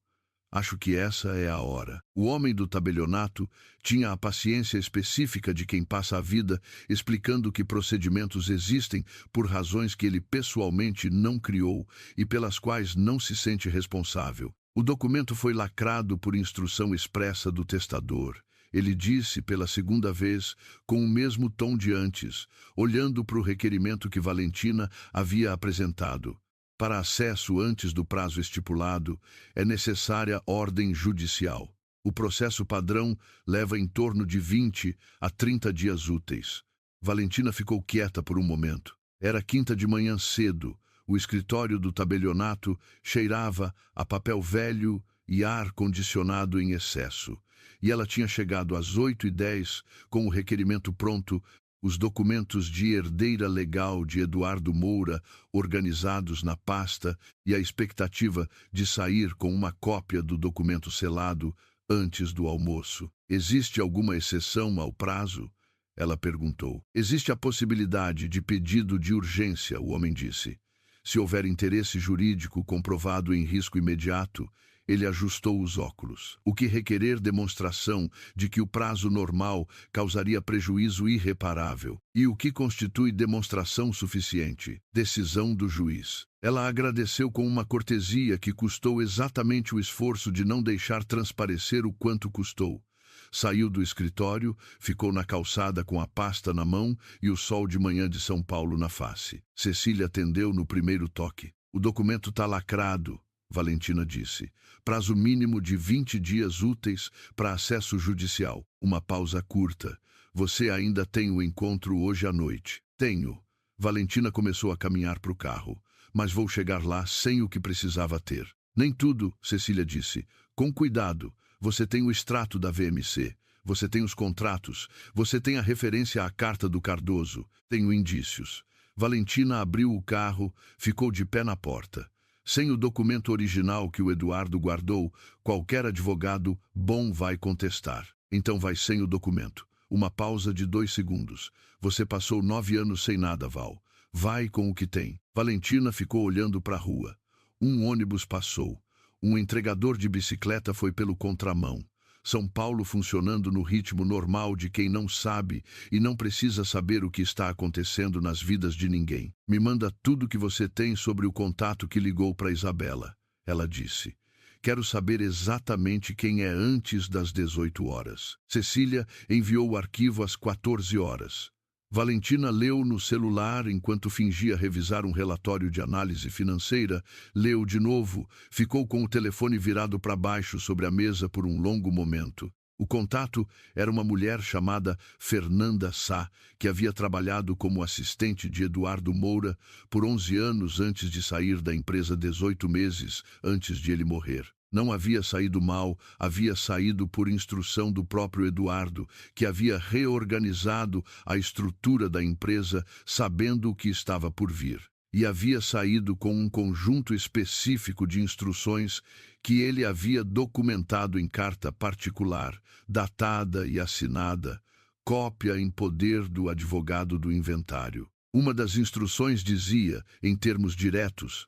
Acho que essa é a hora. O homem do tabelionato tinha a paciência específica de quem passa a vida explicando que procedimentos existem por razões que ele pessoalmente não criou e pelas quais não se sente responsável. O documento foi lacrado por instrução expressa do testador. Ele disse pela segunda vez, com o mesmo tom de antes, olhando para o requerimento que Valentina havia apresentado. Para acesso antes do prazo estipulado, é necessária ordem judicial. O processo padrão leva em torno de 20 a 30 dias úteis. Valentina ficou quieta por um momento. Era quinta de manhã cedo. O escritório do tabelionato cheirava a papel velho e ar condicionado em excesso. E ela tinha chegado às 8h10 com o requerimento pronto, os documentos de herdeira legal de Eduardo Moura organizados na pasta e a expectativa de sair com uma cópia do documento selado antes do almoço. Existe alguma exceção ao prazo? Ela perguntou. Existe a possibilidade de pedido de urgência, o homem disse. Se houver interesse jurídico comprovado em risco imediato, ele ajustou os óculos. O que requerer demonstração de que o prazo normal causaria prejuízo irreparável. E o que constitui demonstração suficiente? Decisão do juiz. Ela agradeceu com uma cortesia que custou exatamente o esforço de não deixar transparecer o quanto custou. Saiu do escritório, ficou na calçada com a pasta na mão e o sol de manhã de São Paulo na face. Cecília atendeu no primeiro toque. O documento está lacrado, Valentina disse. Prazo mínimo de 20 dias úteis para acesso judicial. Uma pausa curta. Você ainda tem o encontro hoje à noite? Tenho. Valentina começou a caminhar para o carro. Mas vou chegar lá sem o que precisava ter. Nem tudo, Cecília disse. Com cuidado. Você tem o extrato da VMC. Você tem os contratos. Você tem a referência à carta do Cardoso. Tenho indícios. Valentina abriu o carro, ficou de pé na porta. Sem o documento original que o Eduardo guardou, qualquer advogado bom vai contestar. Então vai sem o documento. Uma pausa de 2 segundos. Você passou 9 anos sem nada, Val. Vai com o que tem. Valentina ficou olhando para a rua. Um ônibus passou. Um entregador de bicicleta foi pelo contramão. São Paulo funcionando no ritmo normal de quem não sabe e não precisa saber o que está acontecendo nas vidas de ninguém. Me manda tudo que você tem sobre o contato que ligou para Isabela, ela disse. Quero saber exatamente quem é antes das 18 horas. Cecília enviou o arquivo às 14 horas. Valentina leu no celular enquanto fingia revisar um relatório de análise financeira. Leu de novo, ficou com o telefone virado para baixo sobre a mesa por um longo momento. O contato era uma mulher chamada Fernanda Sá, que havia trabalhado como assistente de Eduardo Moura por 11 anos antes de sair da empresa 18 meses antes de ele morrer. Não havia saído mal, havia saído por instrução do próprio Eduardo, que havia reorganizado a estrutura da empresa sabendo o que estava por vir. E havia saído com um conjunto específico de instruções que ele havia documentado em carta particular, datada e assinada, cópia em poder do advogado do inventário. Uma das instruções dizia, em termos diretos: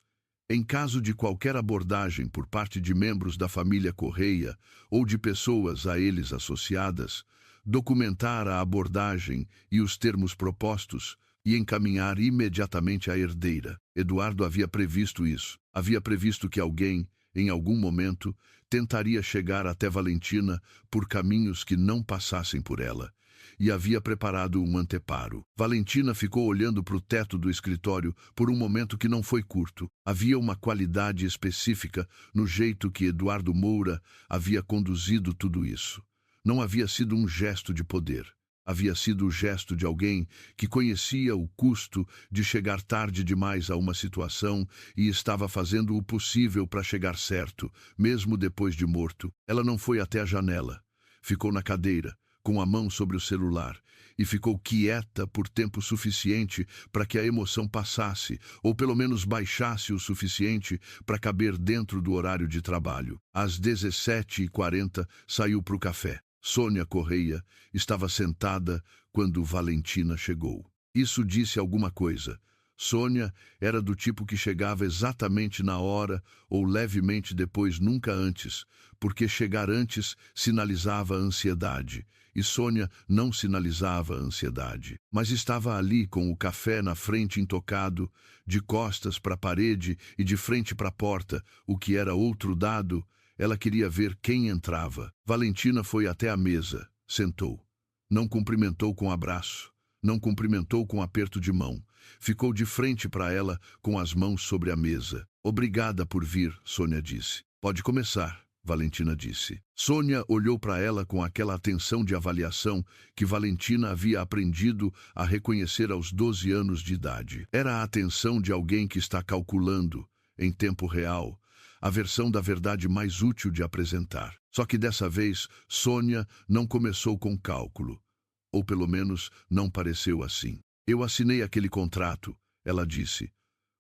em caso de qualquer abordagem por parte de membros da família Correia ou de pessoas a eles associadas, documentar a abordagem e os termos propostos e encaminhar imediatamente à herdeira. Eduardo havia previsto isso. Havia previsto que alguém, em algum momento, tentaria chegar até Valentina por caminhos que não passassem por ela. E havia preparado um anteparo. Valentina ficou olhando para o teto do escritório por um momento que não foi curto. Havia uma qualidade específica no jeito que Eduardo Moura havia conduzido tudo isso. Não havia sido um gesto de poder. Havia sido o gesto de alguém que conhecia o custo de chegar tarde demais a uma situação e estava fazendo o possível para chegar certo, mesmo depois de morto. Ela não foi até a janela. Ficou na cadeira, com a mão sobre o celular, e ficou quieta por tempo suficiente para que a emoção passasse, ou pelo menos baixasse o suficiente para caber dentro do horário de trabalho. Às 17h40, saiu para o café. Sônia Correia estava sentada quando Valentina chegou. Isso disse alguma coisa. Sônia era do tipo que chegava exatamente na hora ou levemente depois, nunca antes, porque chegar antes sinalizava ansiedade, e Sônia não sinalizava ansiedade. Mas estava ali com o café na frente intocado, de costas para a parede e de frente para a porta, o que era outro dado. Ela queria ver quem entrava. Valentina foi até a mesa, sentou. Não cumprimentou com abraço, não cumprimentou com aperto de mão. Ficou de frente para ela, com as mãos sobre a mesa. Obrigada por vir, Sônia disse. Pode começar, Valentina disse. Sônia olhou para ela com aquela atenção de avaliação que Valentina havia aprendido a reconhecer aos 12 anos de idade. Era a atenção de alguém que está calculando, em tempo real, a versão da verdade mais útil de apresentar. Só que dessa vez, Sônia não começou com cálculo. Ou pelo menos não pareceu assim. Eu assinei aquele contrato, ela disse.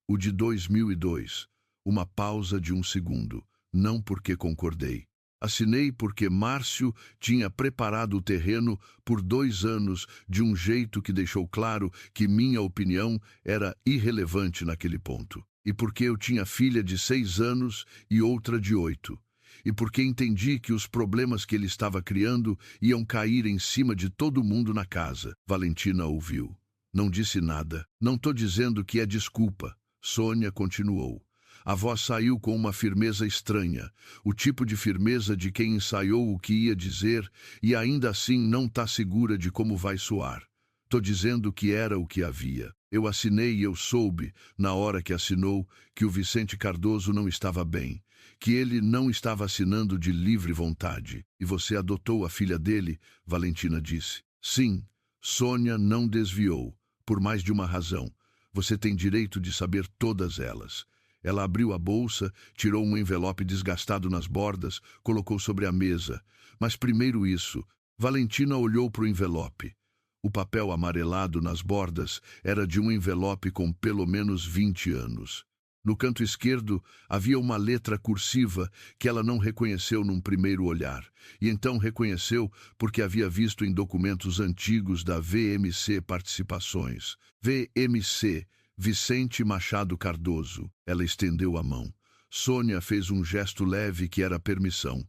O de 2002. Uma pausa de um segundo. Não porque concordei. Assinei porque Márcio tinha preparado o terreno por 2 anos de um jeito que deixou claro que minha opinião era irrelevante naquele ponto. E porque eu tinha filha de 6 anos e outra de 8. E porque entendi que os problemas que ele estava criando iam cair em cima de todo mundo na casa. Valentina ouviu. Não disse nada. Não tô dizendo que é desculpa. Sônia continuou. A voz saiu com uma firmeza estranha, o tipo de firmeza de quem ensaiou o que ia dizer e ainda assim não tá segura de como vai soar. Tô dizendo que era o que havia. Eu assinei e eu soube, na hora que assinou, que o Vicente Cardoso não estava bem, que ele não estava assinando de livre vontade. E você adotou a filha dele, Valentina disse. Sim, Sônia não desviou, por mais de uma razão. Você tem direito de saber todas elas. Ela abriu a bolsa, tirou um envelope desgastado nas bordas, colocou sobre a mesa. Mas primeiro isso, Valentina olhou para o envelope. O papel amarelado nas bordas era de um envelope com pelo menos 20 anos. No canto esquerdo havia uma letra cursiva que ela não reconheceu num primeiro olhar, e então reconheceu porque havia visto em documentos antigos da VMC Participações. VMC, Vicente Machado Cardoso. Ela estendeu a mão. Sônia fez um gesto leve que era permissão.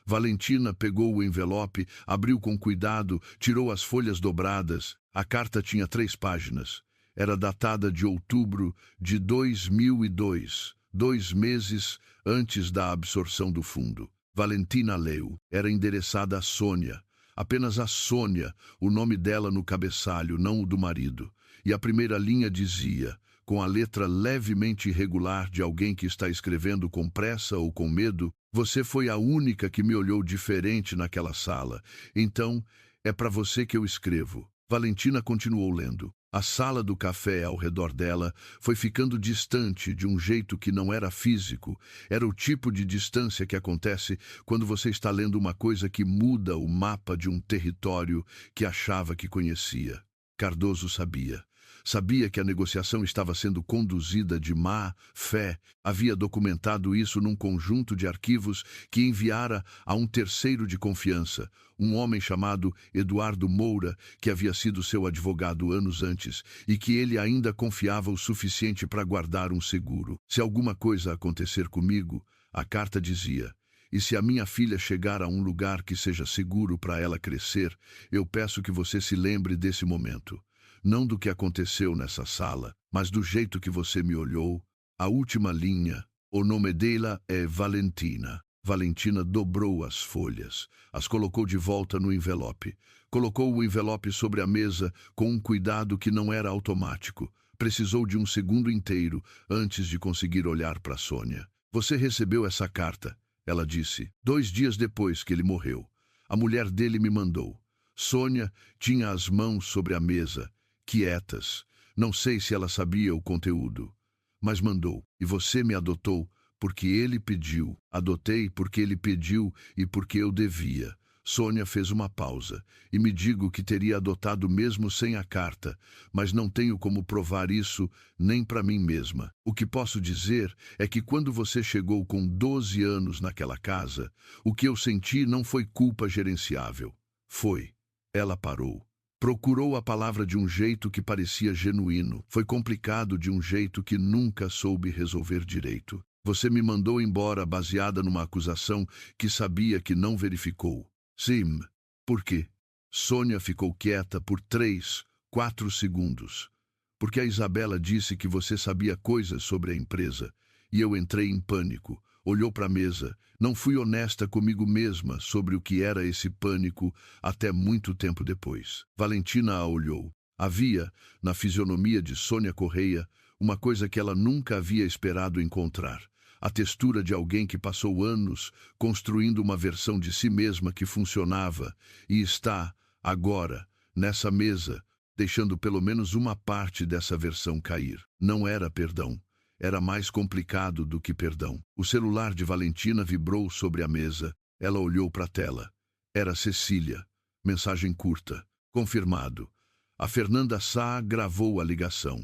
Valentina pegou o envelope, abriu com cuidado, tirou as folhas dobradas. A carta tinha 3 páginas. Era datada de outubro de 2002, 2 meses antes da absorção do fundo. Valentina leu. Era endereçada a Sônia. Apenas a Sônia, o nome dela no cabeçalho, não o do marido. E a primeira linha dizia, com a letra levemente irregular de alguém que está escrevendo com pressa ou com medo: você foi a única que me olhou diferente naquela sala. Então, é para você que eu escrevo. Valentina continuou lendo. A sala do café ao redor dela foi ficando distante de um jeito que não era físico. Era o tipo de distância que acontece quando você está lendo uma coisa que muda o mapa de um território que achava que conhecia. Cardoso sabia. Sabia que a negociação estava sendo conduzida de má fé. Havia documentado isso num conjunto de arquivos que enviara a um terceiro de confiança, um homem chamado Eduardo Moura, que havia sido seu advogado anos antes e que ele ainda confiava o suficiente para guardar um seguro. Se alguma coisa acontecer comigo, a carta dizia, e se a minha filha chegar a um lugar que seja seguro para ela crescer, eu peço que você se lembre desse momento. Não do que aconteceu nessa sala, mas do jeito que você me olhou. A última linha, o nome dela é Valentina. Valentina dobrou as folhas, as colocou de volta no envelope. Colocou o envelope sobre a mesa com um cuidado que não era automático. Precisou de um segundo inteiro antes de conseguir olhar para Sônia. Você recebeu essa carta, ela disse, 2 dias depois que ele morreu. A mulher dele me mandou. Sônia tinha as mãos sobre a mesa, quietas. Não sei se ela sabia o conteúdo, mas mandou. E você me adotou porque ele pediu. Adotei porque ele pediu e porque eu devia. Sônia fez uma pausa e me digo que teria adotado mesmo sem a carta, mas não tenho como provar isso nem para mim mesma. O que posso dizer é que quando você chegou com 12 anos naquela casa, o que eu senti não foi culpa gerenciável. Foi. Ela parou. Procurou a palavra de um jeito que parecia genuíno. Foi complicado de um jeito que nunca soube resolver direito. Você me mandou embora baseada numa acusação que sabia que não verificou. Sim. Por quê? Sônia ficou quieta por 3, 4 segundos. Porque a Isabela disse que você sabia coisas sobre a empresa. E eu entrei em pânico. Olhou para a mesa. Não fui honesta comigo mesma sobre o que era esse pânico até muito tempo depois. Valentina a olhou. Havia, na fisionomia de Sônia Correia, uma coisa que ela nunca havia esperado encontrar. A textura de alguém que passou anos construindo uma versão de si mesma que funcionava e está, agora, nessa mesa, deixando pelo menos uma parte dessa versão cair. Não era perdão. Era mais complicado do que perdão. O celular de Valentina vibrou sobre a mesa. Ela olhou para a tela. Era Cecília. Mensagem curta. Confirmado. A Fernanda Sá gravou a ligação.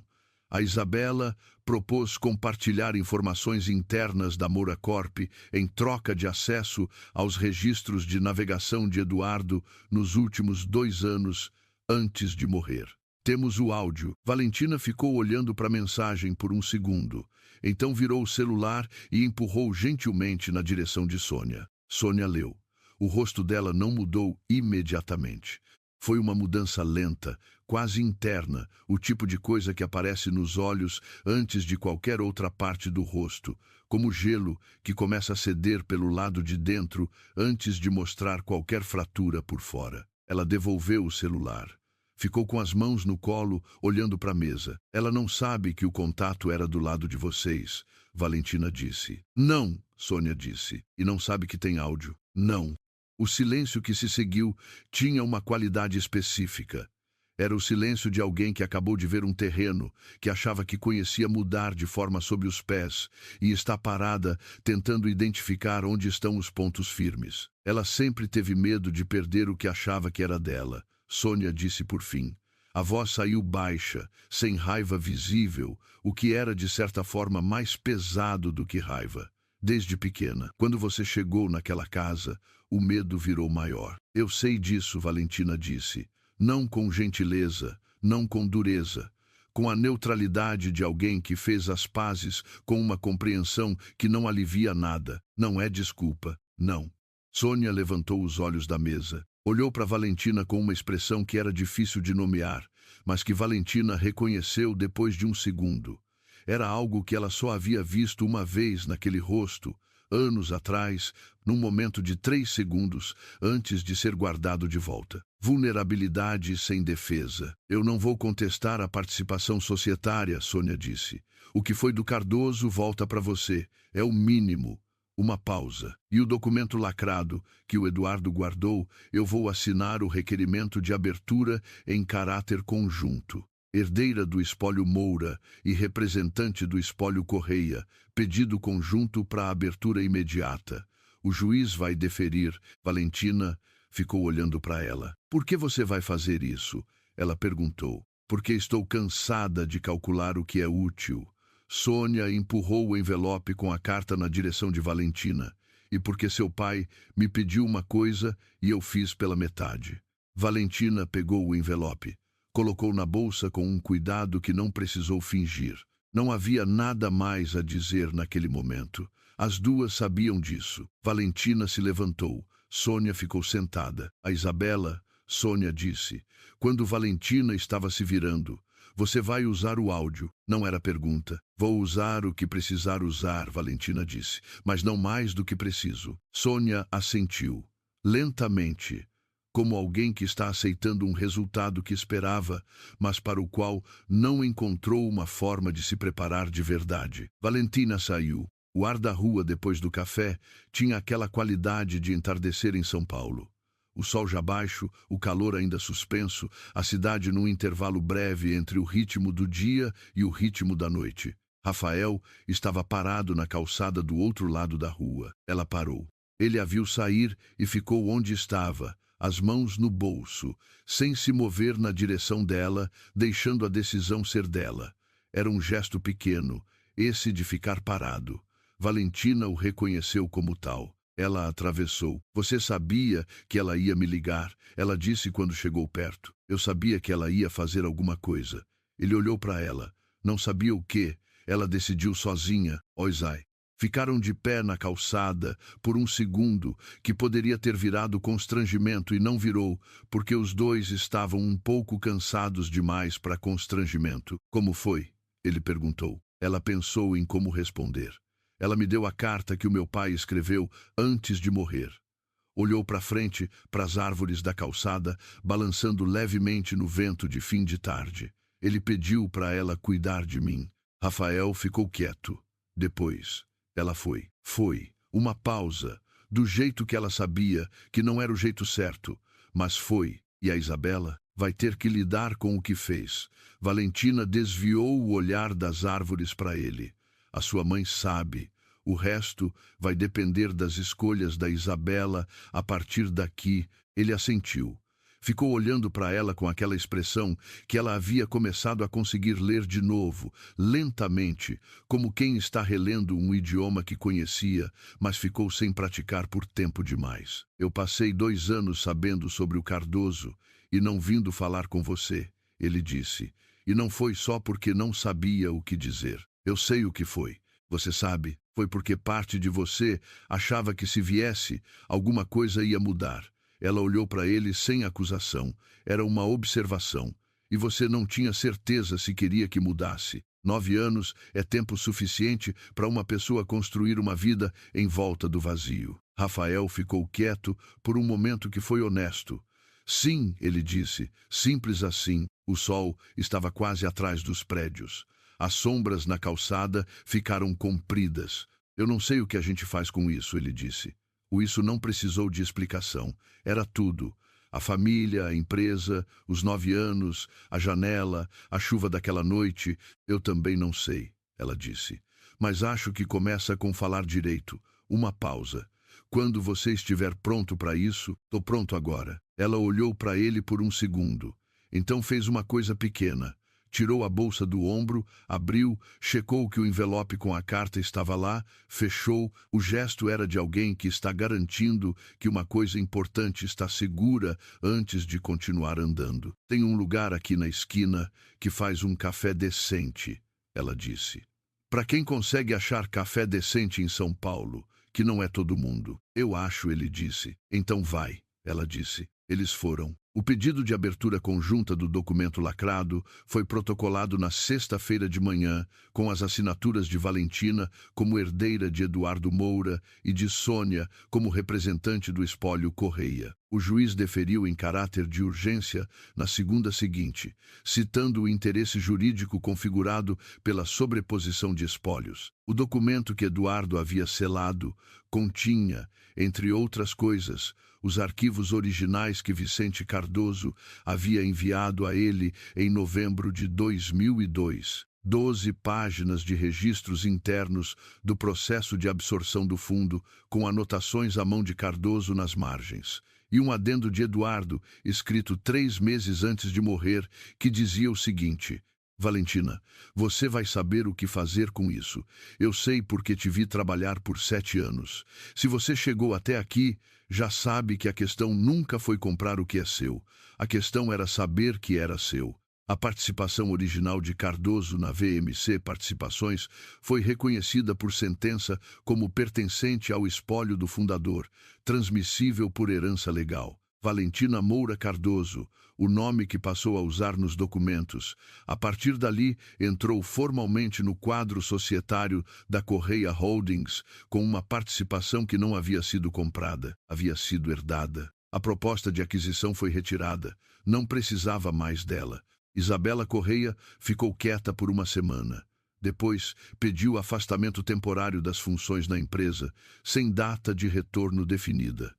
A Isabela propôs compartilhar informações internas da Moura Corp em troca de acesso aos registros de navegação de Eduardo nos últimos 2 anos antes de morrer. Temos o áudio. Valentina ficou olhando para a mensagem por um segundo. Então virou o celular e empurrou gentilmente na direção de Sônia. Sônia leu. O rosto dela não mudou imediatamente. Foi uma mudança lenta, quase interna, o tipo de coisa que aparece nos olhos antes de qualquer outra parte do rosto, como gelo que começa a ceder pelo lado de dentro antes de mostrar qualquer fratura por fora. Ela devolveu o celular. Ficou com as mãos no colo, olhando para a mesa. Ela não sabe que o contato era do lado de vocês, Valentina disse. Não, Sônia disse. E não sabe que tem áudio. Não. O silêncio que se seguiu tinha uma qualidade específica. Era o silêncio de alguém que acabou de ver um terreno, que achava que conhecia mudar de forma sob os pés e está parada tentando identificar onde estão os pontos firmes. Ela sempre teve medo de perder o que achava que era dela. Sônia disse por fim. A voz saiu baixa, sem raiva visível, o que era de certa forma mais pesado do que raiva. Desde pequena, quando você chegou naquela casa, o medo virou maior. Eu sei disso, Valentina disse. Não com gentileza, não com dureza, com a neutralidade de alguém que fez as pazes com uma compreensão que não alivia nada. Não é desculpa, não. Sônia levantou os olhos da mesa. Olhou para Valentina com uma expressão que era difícil de nomear, mas que Valentina reconheceu depois de um segundo. Era algo que ela só havia visto uma vez naquele rosto, anos atrás, num momento de 3 segundos, antes de ser guardado de volta. Vulnerabilidade sem defesa. Eu não vou contestar a participação societária, Sônia disse. O que foi do Cardoso volta para você. É o mínimo. Uma pausa. E o documento lacrado, que o Eduardo guardou, eu vou assinar o requerimento de abertura em caráter conjunto. Herdeira do espólio Moura e representante do espólio Correia, pedido conjunto para abertura imediata. O juiz vai deferir. Valentina ficou olhando para ela. Por que você vai fazer isso? Ela perguntou. Porque estou cansada de calcular o que é útil. Sônia empurrou o envelope com a carta na direção de Valentina. E porque seu pai me pediu uma coisa e eu fiz pela metade. Valentina pegou o envelope. Colocou na bolsa com um cuidado que não precisou fingir. Não havia nada mais a dizer naquele momento. As duas sabiam disso. Valentina se levantou. Sônia ficou sentada. A Isabela, Sônia disse. Quando Valentina estava se virando. Você vai usar o áudio. Não era pergunta. Vou usar o que precisar usar, Valentina disse. Mas não mais do que preciso. Sônia assentiu. Lentamente. Como alguém que está aceitando um resultado que esperava, mas para o qual não encontrou uma forma de se preparar de verdade. Valentina saiu. O ar da rua depois do café tinha aquela qualidade de entardecer em São Paulo. O sol já baixo, o calor ainda suspenso, a cidade num intervalo breve entre o ritmo do dia e o ritmo da noite. Rafael estava parado na calçada do outro lado da rua. Ela parou. Ele a viu sair e ficou onde estava, as mãos no bolso, sem se mover na direção dela, deixando a decisão ser dela. Era um gesto pequeno, esse de ficar parado. Valentina o reconheceu como tal. Ela atravessou. Você sabia que ela ia me ligar, ela disse quando chegou perto. Eu sabia que ela ia fazer alguma coisa. Ele olhou para ela. Não sabia o quê. Ela decidiu sozinha. Oisai. Ficaram de pé na calçada por um segundo, que poderia ter virado constrangimento e não virou, porque os dois estavam um pouco cansados demais para constrangimento. Como foi? Ele perguntou. Ela pensou em como responder. Ela me deu a carta que o meu pai escreveu antes de morrer. Olhou para frente, para as árvores da calçada, balançando levemente no vento de fim de tarde. Ele pediu para ela cuidar de mim. Rafael ficou quieto. Depois, ela foi. Foi. Uma pausa, do jeito que ela sabia, que não era o jeito certo, mas foi. E a Isabela vai ter que lidar com o que fez. Valentina desviou o olhar das árvores para ele. A sua mãe sabe. O resto vai depender das escolhas da Isabela a partir daqui. Ele assentiu. Ficou olhando para ela com aquela expressão que ela havia começado a conseguir ler de novo, lentamente, como quem está relendo um idioma que conhecia, mas ficou sem praticar por tempo demais. Eu passei 2 anos sabendo sobre o Cardoso e não vindo falar com você, ele disse. E não foi só porque não sabia o que dizer. Eu sei o que foi. Você sabe, foi porque parte de você achava que se viesse, alguma coisa ia mudar. Ela olhou para ele sem acusação. Era uma observação. E você não tinha certeza se queria que mudasse. 9 anos é tempo suficiente para uma pessoa construir uma vida em volta do vazio. Rafael ficou quieto por um momento que foi honesto. Sim, ele disse, simples assim. O sol estava quase atrás dos prédios. As sombras na calçada ficaram compridas. Eu não sei o que a gente faz com isso, ele disse. O isso não precisou de explicação. Era tudo. A família, a empresa, os 9 anos, a janela, a chuva daquela noite. Eu também não sei, ela disse. Mas acho que começa com falar direito. Uma pausa. Quando você estiver pronto para isso, estou pronto agora. Ela olhou para ele por um segundo. Então fez uma coisa pequena. Tirou a bolsa do ombro, abriu, checou que o envelope com a carta estava lá, fechou. O gesto era de alguém que está garantindo que uma coisa importante está segura antes de continuar andando. Tem um lugar aqui na esquina que faz um café decente, ela disse. Para quem consegue achar café decente em São Paulo, que não é todo mundo. Eu acho, ele disse. Então vai, ela disse. Eles foram. O pedido de abertura conjunta do documento lacrado foi protocolado na sexta-feira de manhã, com as assinaturas de Valentina como herdeira de Eduardo Moura e de Sônia como representante do espólio Correia. O juiz deferiu em caráter de urgência na segunda seguinte, citando o interesse jurídico configurado pela sobreposição de espólios. O documento que Eduardo havia selado continha, entre outras coisas, os arquivos originais que Vicente Cardoso havia enviado a ele em novembro de 2002. 12 páginas de registros internos do processo de absorção do fundo, com anotações à mão de Cardoso nas margens. E um adendo de Eduardo, escrito 3 meses antes de morrer, que dizia o seguinte: Valentina, você vai saber o que fazer com isso. Eu sei porque te vi trabalhar por 7 anos. Se você chegou até aqui, já sabe que a questão nunca foi comprar o que é seu. A questão era saber que era seu. A participação original de Cardoso na VMC Participações foi reconhecida por sentença como pertencente ao espólio do fundador, transmissível por herança legal. Valentina Moura Cardoso, o nome que passou a usar nos documentos. A partir dali, entrou formalmente no quadro societário da Correia Holdings, com uma participação que não havia sido comprada, havia sido herdada. A proposta de aquisição foi retirada, não precisava mais dela. Isabela Correia ficou quieta por uma semana. Depois, pediu afastamento temporário das funções na empresa, sem data de retorno definida.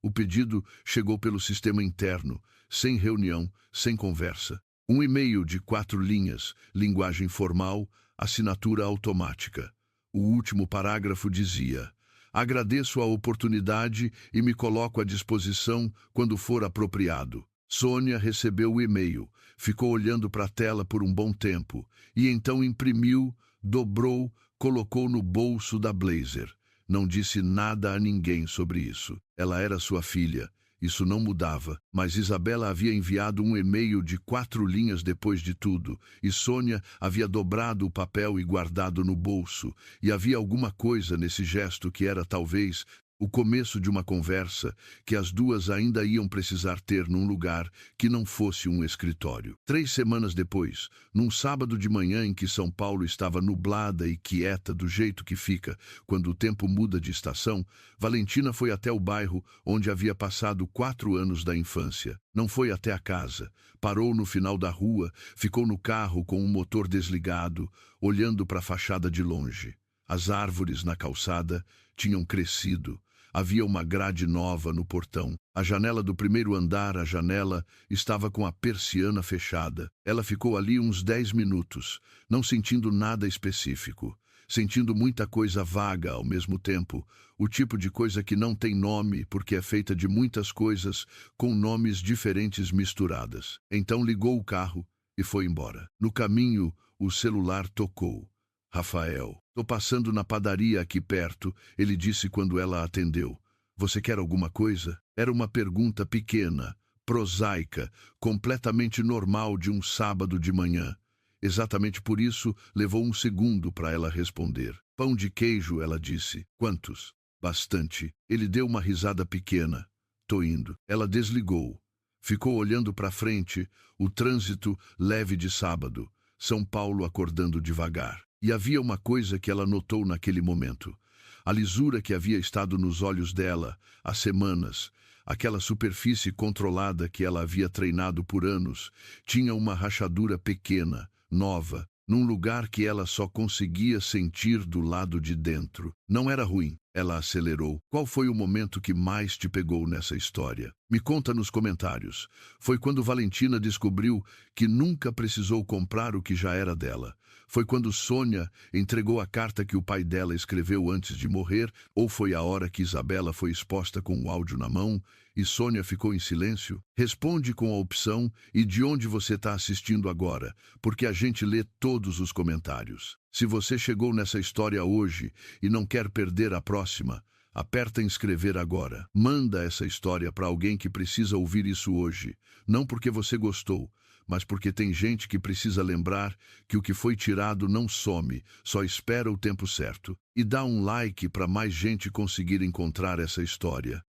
O pedido chegou pelo sistema interno, sem reunião, sem conversa. Um e-mail de 4 linhas, linguagem formal, assinatura automática. O último parágrafo dizia: agradeço a oportunidade e me coloco à disposição quando for apropriado. Sônia recebeu o e-mail, ficou olhando para a tela por um bom tempo, e então imprimiu, dobrou, colocou no bolso da blazer. Não disse nada a ninguém sobre isso. Ela era sua filha. Isso não mudava, mas Isabela havia enviado um e-mail de 4 linhas depois de tudo, e Sônia havia dobrado o papel e guardado no bolso, e havia alguma coisa nesse gesto que era, talvez, o começo de uma conversa que as duas ainda iam precisar ter num lugar que não fosse um escritório. 3 semanas depois, num sábado de manhã em que São Paulo estava nublada e quieta do jeito que fica quando o tempo muda de estação, Valentina foi até o bairro onde havia passado 4 anos da infância. Não foi até a casa. Parou no final da rua, ficou no carro com o motor desligado, olhando para a fachada de longe. As árvores na calçada tinham crescido. Havia uma grade nova no portão. A janela do primeiro andar, a janela, estava com a persiana fechada. Ela ficou ali uns 10 minutos, não sentindo nada específico, sentindo muita coisa vaga ao mesmo tempo, o tipo de coisa que não tem nome porque é feita de muitas coisas com nomes diferentes misturadas. Então ligou o carro e foi embora. No caminho, o celular tocou. Rafael. Tô passando na padaria aqui perto, ele disse quando ela atendeu. Você quer alguma coisa? Era uma pergunta pequena, prosaica, completamente normal de um sábado de manhã. Exatamente por isso, levou um segundo para ela responder. Pão de queijo, ela disse. Quantos? Bastante. Ele deu uma risada pequena. Tô indo. Ela desligou. Ficou olhando para frente, o trânsito leve de sábado. São Paulo acordando devagar. E havia uma coisa que ela notou naquele momento. A lisura que havia estado nos olhos dela há semanas, aquela superfície controlada que ela havia treinado por anos, tinha uma rachadura pequena, nova, num lugar que ela só conseguia sentir do lado de dentro. Não era ruim. Ela acelerou. Qual foi o momento que mais te pegou nessa história? Me conta nos comentários. Foi quando Valentina descobriu que nunca precisou comprar o que já era dela. Foi quando Sônia entregou a carta que o pai dela escreveu antes de morrer, ou foi a hora que Isabela foi exposta com o áudio na mão e Sônia ficou em silêncio? Responde com a opção e de onde você está assistindo agora, porque a gente lê todos os comentários. Se você chegou nessa história hoje e não quer perder a próxima, aperta em inscrever agora. Manda essa história para alguém que precisa ouvir isso hoje, não porque você gostou, mas porque tem gente que precisa lembrar que o que foi tirado não some, só espera o tempo certo. E dá um like para mais gente conseguir encontrar essa história.